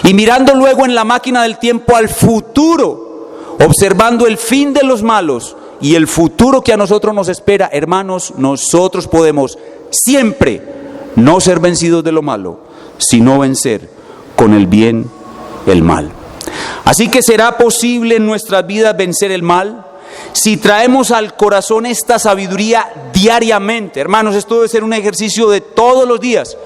y mirando luego en la máquina del tiempo al futuro, observando el fin de los malos y el futuro que a nosotros nos espera, hermanos, nosotros podemos siempre no ser vencidos de lo malo, sino vencer con el bien el mal. Así que será posible en nuestras vidas vencer el mal si traemos al corazón esta sabiduría diariamente. Hermanos, esto debe ser un ejercicio de todos los días,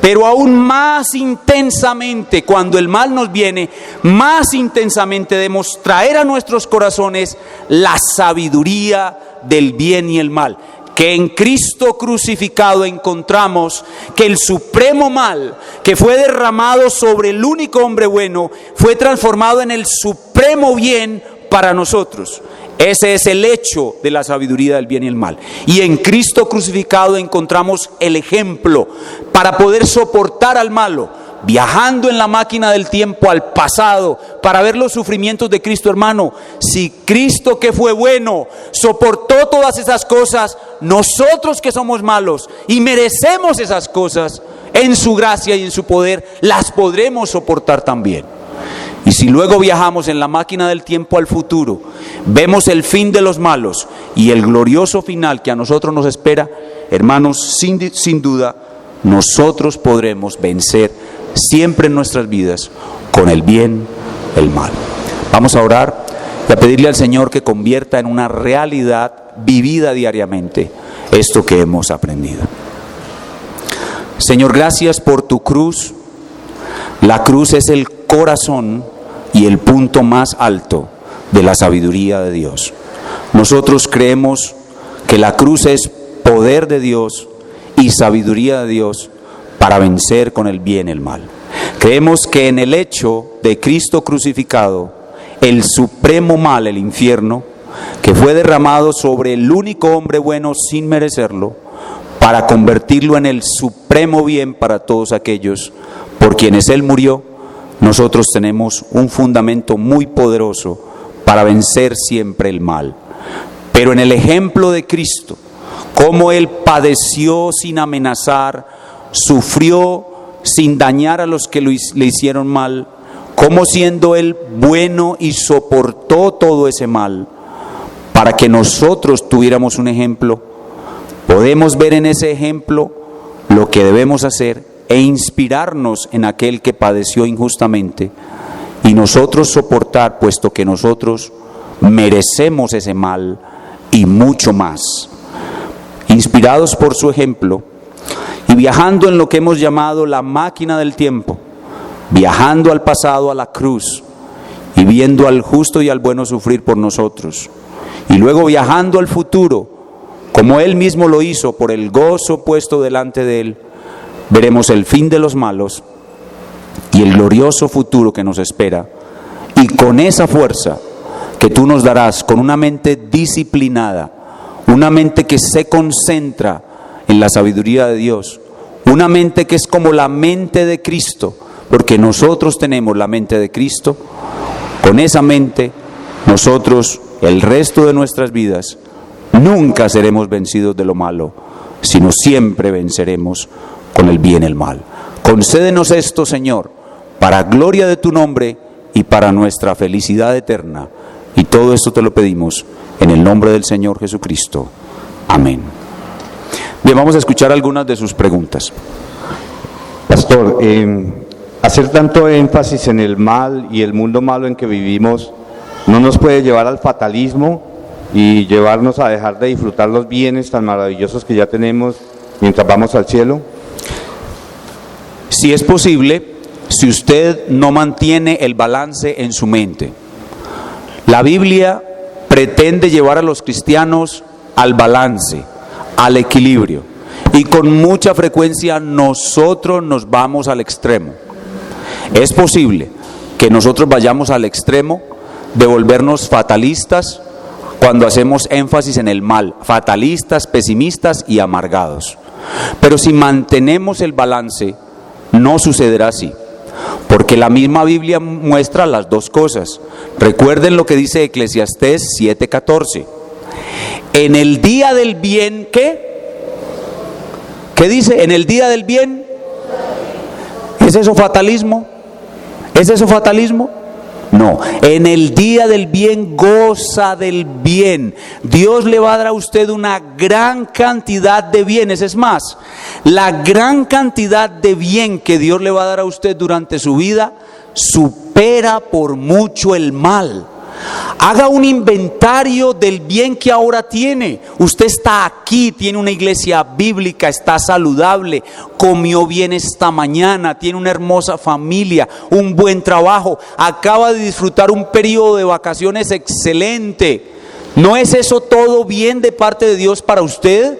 pero aún más intensamente cuando el mal nos viene, más intensamente debemos traer a nuestros corazones la sabiduría del bien y el mal. Que en Cristo crucificado encontramos que el supremo mal que fue derramado sobre el único hombre bueno fue transformado en el supremo bien para nosotros. Ese es el hecho de la sabiduría del bien y el mal. Y en Cristo crucificado encontramos el ejemplo para poder soportar al malo, viajando en la máquina del tiempo al pasado para ver los sufrimientos de Cristo. Hermano, si Cristo que fue bueno soportó todas esas cosas, nosotros que somos malos y merecemos esas cosas, en su gracia y en su poder las podremos soportar también. Y si luego viajamos en la máquina del tiempo al futuro, vemos el fin de los malos y el glorioso final que a nosotros nos espera, hermanos, sin duda nosotros podremos vencer siempre en nuestras vidas con el bien, el mal. Vamos a orar y a pedirle al Señor que convierta en una realidad vivida diariamente esto que hemos aprendido. Señor, gracias por tu cruz. La cruz es el corazón y el punto más alto de la sabiduría de Dios. Nosotros creemos que la cruz es poder de Dios y sabiduría de Dios para vencer con el bien el mal. Creemos que en el hecho de Cristo crucificado, el supremo mal, el infierno, que fue derramado sobre el único hombre bueno sin merecerlo, para convertirlo en el supremo bien para todos aquellos por quienes Él murió, nosotros tenemos un fundamento muy poderoso para vencer siempre el mal. Pero en el ejemplo de Cristo, cómo Él padeció sin amenazar, sufrió sin dañar a los que le hicieron mal, cómo siendo Él bueno y soportó todo ese mal, para que nosotros tuviéramos un ejemplo. Podemos ver en ese ejemplo lo que debemos hacer e inspirarnos en aquel que padeció injustamente y nosotros soportar, puesto que nosotros merecemos ese mal y mucho más. Inspirados por su ejemplo y viajando en lo que hemos llamado la máquina del tiempo, viajando al pasado, a la cruz, y viendo al justo y al bueno sufrir por nosotros, y luego viajando al futuro, como Él mismo lo hizo por el gozo puesto delante de Él, veremos el fin de los malos y el glorioso futuro que nos espera, y con esa fuerza que tú nos darás, con una mente disciplinada, una mente que se concentra en la sabiduría de Dios, una mente que es como la mente de Cristo, porque nosotros tenemos la mente de Cristo. Con esa mente, nosotros, el resto de nuestras vidas, nunca seremos vencidos de lo malo, sino siempre venceremos con el bien y el mal. Concédenos esto, Señor, para gloria de tu nombre y para nuestra felicidad eterna. Y todo esto te lo pedimos en el nombre del Señor Jesucristo. Amén. Bien, vamos a escuchar algunas de sus preguntas. Pastor, hacer tanto énfasis en el mal y el mundo malo en que vivimos, ¿no nos puede llevar al fatalismo y llevarnos a dejar de disfrutar los bienes tan maravillosos que ya tenemos mientras vamos al cielo? Si es posible, si usted no mantiene el balance en su mente. La Biblia pretende llevar a los cristianos al balance, al equilibrio, y con mucha frecuencia nosotros nos vamos al extremo. Es posible que nosotros vayamos al extremo de volvernos fatalistas cuando hacemos énfasis en el mal, fatalistas, pesimistas y amargados. Pero si mantenemos el balance, no sucederá así, porque la misma Biblia muestra las dos cosas. Recuerden lo que dice Eclesiastés 7:14. En el día del bien, ¿qué? ¿Qué dice? En el día del bien. ¿Es eso fatalismo? ¿Es eso fatalismo? No, en el día del bien goza del bien. Dios le va a dar a usted una gran cantidad de bienes. Es más, la gran cantidad de bien que Dios le va a dar a usted durante su vida supera por mucho el mal. Haga un inventario del bien que ahora tiene. Usted está aquí, tiene una iglesia bíblica, está saludable, comió bien esta mañana, tiene una hermosa familia, un buen trabajo, acaba de disfrutar un periodo de vacaciones excelente. ¿No es eso todo bien de parte de Dios para usted?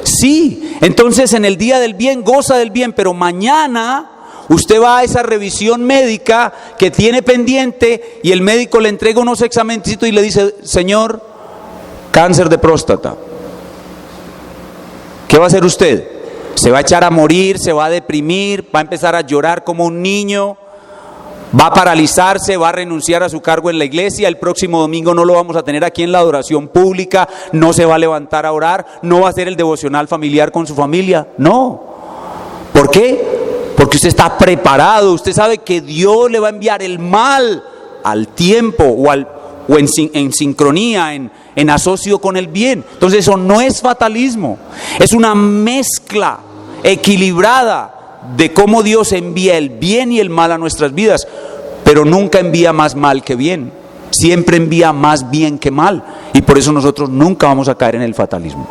Sí, entonces en el día del bien goza del bien, pero mañana usted va a esa revisión médica que tiene pendiente y el médico le entrega unos examencitos y le dice: señor, cáncer de próstata. ¿Qué va a hacer usted? ¿Se va a echar a morir? ¿Se va a deprimir? ¿Va a empezar a llorar como un niño? ¿Va a paralizarse? ¿Va a renunciar a su cargo en la iglesia? El próximo domingo no lo vamos a tener aquí en la adoración pública, no se va a levantar a orar, no va a hacer el devocional familiar con su familia. No. ¿Por qué? Porque usted está preparado, usted sabe que Dios le va a enviar el mal al tiempo o en sincronía, en asocio con el bien. Entonces eso no es fatalismo, es una mezcla equilibrada de cómo Dios envía el bien y el mal a nuestras vidas, pero nunca envía más mal que bien, siempre envía más bien que mal, y por eso nosotros nunca vamos a caer en el fatalismo.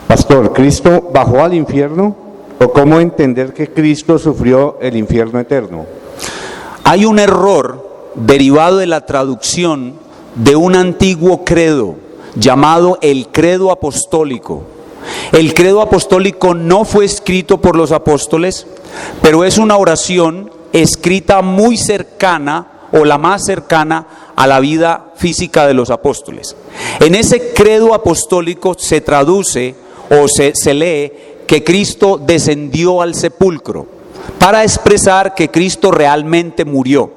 Pastor, ¿Cristo bajó al infierno? ¿O cómo entender que Cristo sufrió el infierno eterno? Hay un error derivado de la traducción de un antiguo credo llamado el credo apostólico. El credo apostólico no fue escrito por los apóstoles, pero es una oración escrita muy cercana o la más cercana a la vida física de los apóstoles. En ese credo apostólico se traduce o se lee que Cristo descendió al sepulcro para expresar que Cristo realmente murió.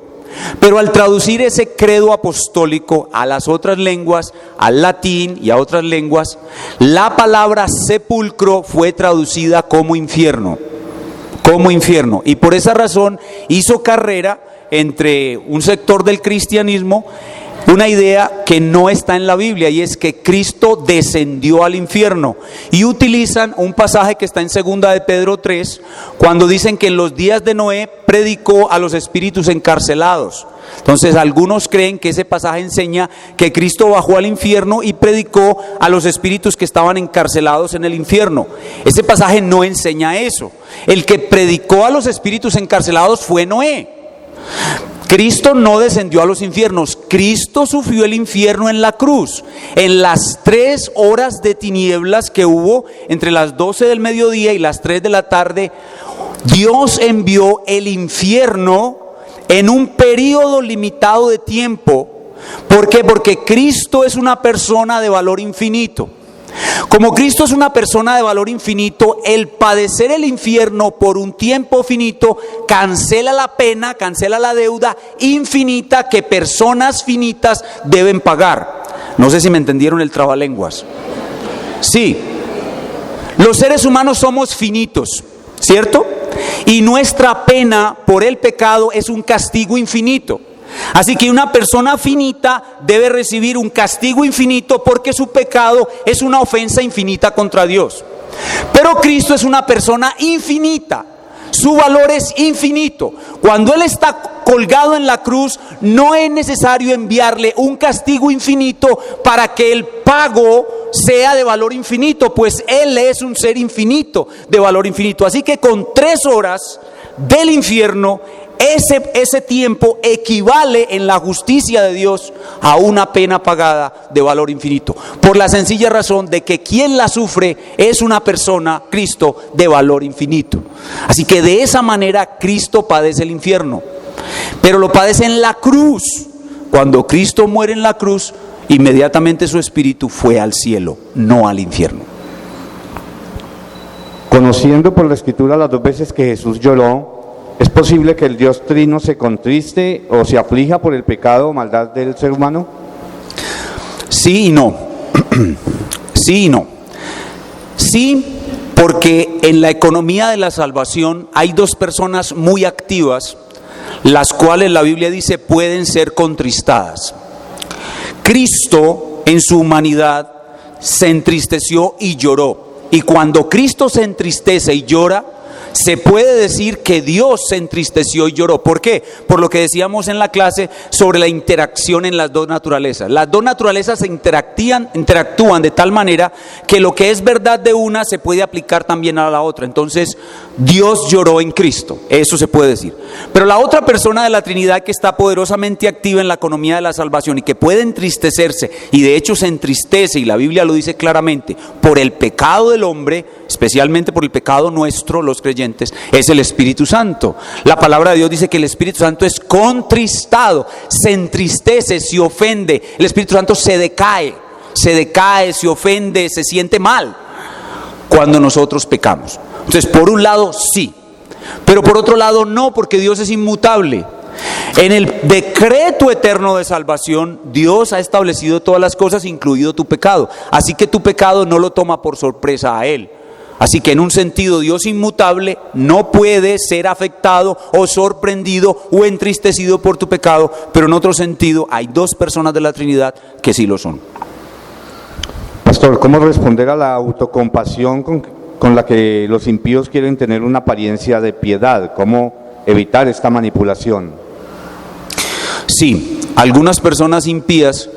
Pero al traducir ese credo apostólico a las otras lenguas, al latín y a otras lenguas, la palabra sepulcro fue traducida como infierno. Como infierno. Y por esa razón hizo carrera entre un sector del cristianismo una idea que no está en la Biblia, y es que Cristo descendió al infierno, y utilizan un pasaje que está en 2 de Pedro 3, cuando dicen que en los días de Noé predicó a los espíritus encarcelados. Entonces algunos creen que ese pasaje enseña que Cristo bajó al infierno y predicó a los espíritus que estaban encarcelados en el infierno. Ese pasaje no enseña eso. El que predicó a los espíritus encarcelados fue Noé. Cristo no descendió a los infiernos, Cristo sufrió el infierno en la cruz. En las 3 horas de tinieblas que hubo entre las 12 del mediodía y las 3 de la tarde, Dios envió el infierno en un periodo limitado de tiempo. ¿Por qué? Porque Cristo es una persona de valor infinito. Como Cristo es una persona de valor infinito, el padecer el infierno por un tiempo finito cancela la pena, cancela la deuda infinita que personas finitas deben pagar. No sé si me entendieron el trabalenguas. Sí, los seres humanos somos finitos, ¿cierto? Y nuestra pena por el pecado es un castigo infinito. Así que una persona finita debe recibir un castigo infinito porque su pecado es una ofensa infinita contra Dios. Pero Cristo es una persona infinita, su valor es infinito. Cuando Él está colgado en la cruz, no es necesario enviarle un castigo infinito para que el pago sea de valor infinito, pues Él es un ser infinito, de valor infinito. Así que con 3 horas del infierno, ese tiempo equivale en la justicia de Dios a una pena pagada de valor infinito, por la sencilla razón de que quien la sufre es una persona, Cristo, de valor infinito. Así que de esa manera Cristo padece el infierno, pero lo padece en la cruz. Cuando Cristo muere en la cruz, inmediatamente su espíritu fue al cielo, no al infierno. Conociendo por la Escritura las 2 veces que Jesús lloró, ¿es posible que el Dios Trino se contriste o se aflija por el pecado o maldad del ser humano? Sí y no. Sí y no. Sí, porque en la economía de la salvación hay 2 personas muy activas, las cuales la Biblia dice pueden ser contristadas. Cristo en su humanidad se entristeció y lloró. Y cuando Cristo se entristece y llora, se puede decir que Dios se entristeció y lloró. ¿Por qué? Por lo que decíamos en la clase sobre la interacción en las 2 naturalezas. Las 2 naturalezas se interactúan de tal manera que lo que es verdad de una se puede aplicar también a la otra. Entonces, Dios lloró en Cristo, eso se puede decir. Pero la otra persona de la Trinidad que está poderosamente activa en la economía de la salvación y que puede entristecerse, y de hecho se entristece, y la Biblia lo dice claramente, por el pecado del hombre, especialmente por el pecado nuestro, los creyentes, es el Espíritu Santo. La palabra de Dios dice que el Espíritu Santo es contristado, se entristece, se ofende. El Espíritu Santo se decae, se ofende, se siente mal cuando nosotros pecamos. Entonces, por un lado sí, pero por otro lado no, porque Dios es inmutable. En el decreto eterno de salvación, Dios ha establecido todas las cosas, incluido tu pecado. Así que tu pecado no lo toma por sorpresa a Él. Así que en un sentido, Dios inmutable no puede ser afectado o sorprendido o entristecido por tu pecado, pero en otro sentido hay 2 personas de la Trinidad que sí lo son. Pastor, ¿cómo responder a la autocompasión con la que los impíos quieren tener una apariencia de piedad? ¿Cómo evitar esta manipulación? Sí, algunas personas impías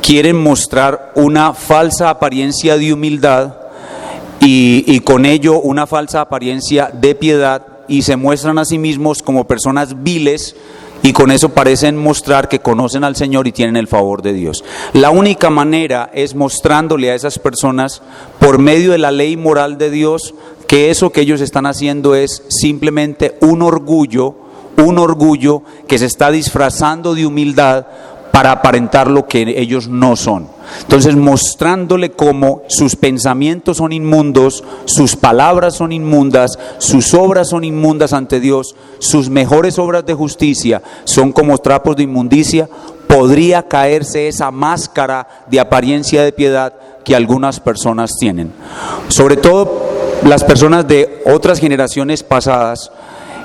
quieren mostrar una falsa apariencia de humildad y con ello una falsa apariencia de piedad, y se muestran a sí mismos como personas viles, y con eso parecen mostrar que conocen al Señor y tienen el favor de Dios. La única manera es mostrándole a esas personas, por medio de la ley moral de Dios, que eso que ellos están haciendo es simplemente un orgullo que se está disfrazando de humildad para aparentar lo que ellos no son. Entonces, mostrándole cómo sus pensamientos son inmundos, sus palabras son inmundas, sus obras son inmundas ante Dios, sus mejores obras de justicia son como trapos de inmundicia, podría caerse esa máscara de apariencia de piedad que algunas personas tienen. Sobre todo las personas de otras generaciones pasadas,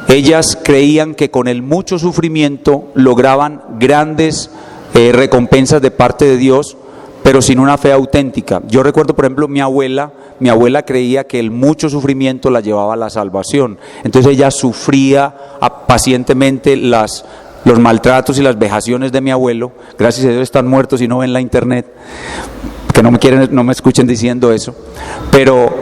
ellas creían que con el mucho sufrimiento lograban grandes recompensas de parte de Dios, pero sin una fe auténtica. Yo recuerdo, por ejemplo, mi abuela creía que el mucho sufrimiento la llevaba a la salvación. Entonces ella sufría pacientemente los maltratos y las vejaciones de mi abuelo. Gracias a Dios están muertos y no ven la internet, que no me escuchen diciendo eso. Pero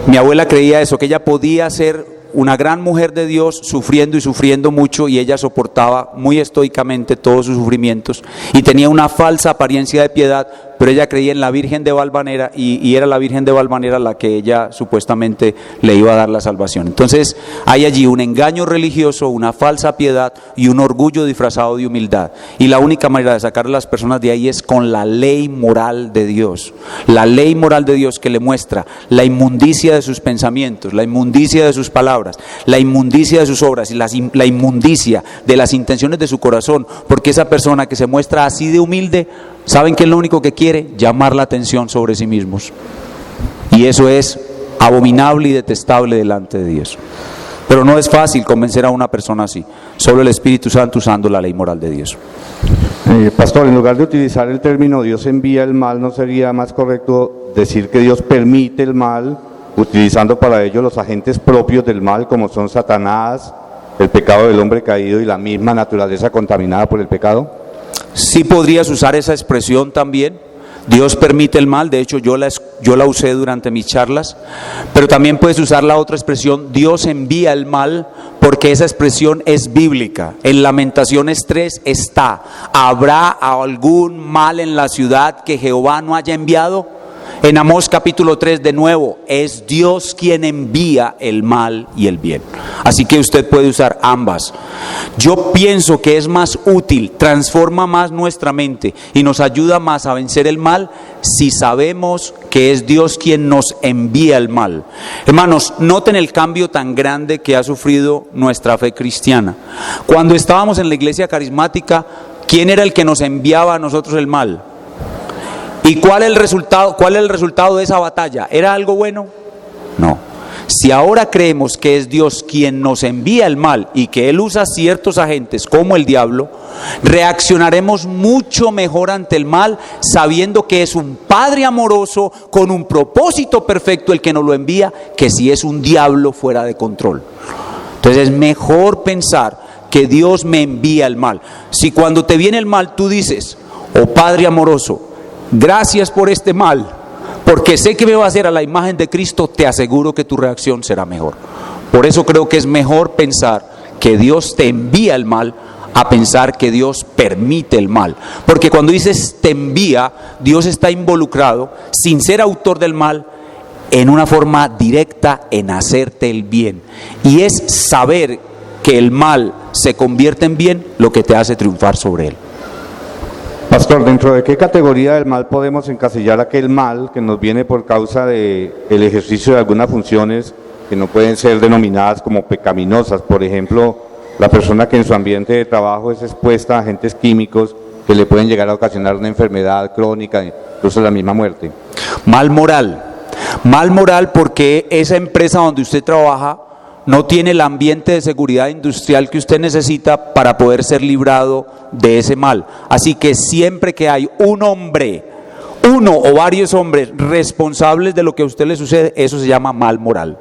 mi abuela creía eso, que ella podía ser una gran mujer de Dios sufriendo y sufriendo mucho, y ella soportaba muy estoicamente todos sus sufrimientos y tenía una falsa apariencia de piedad, pero ella creía en la Virgen de Valvanera y era la Virgen de Valvanera la que ella supuestamente le iba a dar la salvación. Entonces hay allí un engaño religioso, una falsa piedad y un orgullo disfrazado de humildad. Y la única manera de sacar a las personas de ahí es con la ley moral de Dios. La ley moral de Dios que le muestra la inmundicia de sus pensamientos, la inmundicia de sus palabras, la inmundicia de sus obras y la inmundicia de las intenciones de su corazón, porque esa persona que se muestra así de humilde, ¿saben qué es lo único que quiere? Llamar la atención sobre sí mismos. Y eso es abominable y detestable delante de Dios. Pero no es fácil convencer a una persona así, solo el Espíritu Santo usando la ley moral de Dios. Pastor, en lugar de utilizar el término Dios envía el mal, ¿no sería más correcto decir que Dios permite el mal, utilizando para ello los agentes propios del mal, como son Satanás, el pecado del hombre caído y la misma naturaleza contaminada por el pecado? Sí podrías usar esa expresión también. Dios permite el mal, de hecho yo la usé durante mis charlas, pero también puedes usar la otra expresión, Dios envía el mal, porque esa expresión es bíblica. En Lamentaciones 3 está, ¿habrá algún mal en la ciudad que Jehová no haya enviado? En Amós capítulo 3 de nuevo, es Dios quien envía el mal y el bien. Así que usted puede usar ambas. Yo pienso que es más útil, transforma más nuestra mente y nos ayuda más a vencer el mal si sabemos que es Dios quien nos envía el mal. Hermanos, noten el cambio tan grande que ha sufrido nuestra fe cristiana. Cuando estábamos en la iglesia carismática, ¿quién era el que nos enviaba a nosotros el mal? ¿Y cuál es el resultado de esa batalla? ¿Era algo bueno? No. Si ahora creemos que es Dios quien nos envía el mal y que Él usa ciertos agentes como el diablo, reaccionaremos mucho mejor ante el mal sabiendo que es un Padre amoroso con un propósito perfecto el que nos lo envía, que si es un diablo fuera de control. Entonces es mejor pensar que Dios me envía el mal. Si cuando te viene el mal tú dices, oh Padre amoroso, gracias por este mal, porque sé que me va a hacer a la imagen de Cristo, te aseguro que tu reacción será mejor. Por eso creo que es mejor pensar que Dios te envía el mal a pensar que Dios permite el mal. Porque cuando dices te envía, Dios está involucrado, sin ser autor del mal, en una forma directa en hacerte el bien. Y es saber que el mal se convierte en bien lo que te hace triunfar sobre él. Pastor, ¿dentro de qué categoría del mal podemos encasillar aquel mal que nos viene por causa del ejercicio de algunas funciones que no pueden ser denominadas como pecaminosas? Por ejemplo, la persona que en su ambiente de trabajo es expuesta a agentes químicos que le pueden llegar a ocasionar una enfermedad crónica, incluso la misma muerte. Mal moral porque esa empresa donde usted trabaja no tiene el ambiente de seguridad industrial que usted necesita para poder ser librado de ese mal. Así que siempre que hay uno o varios hombres responsables de lo que a usted le sucede, eso se llama mal moral.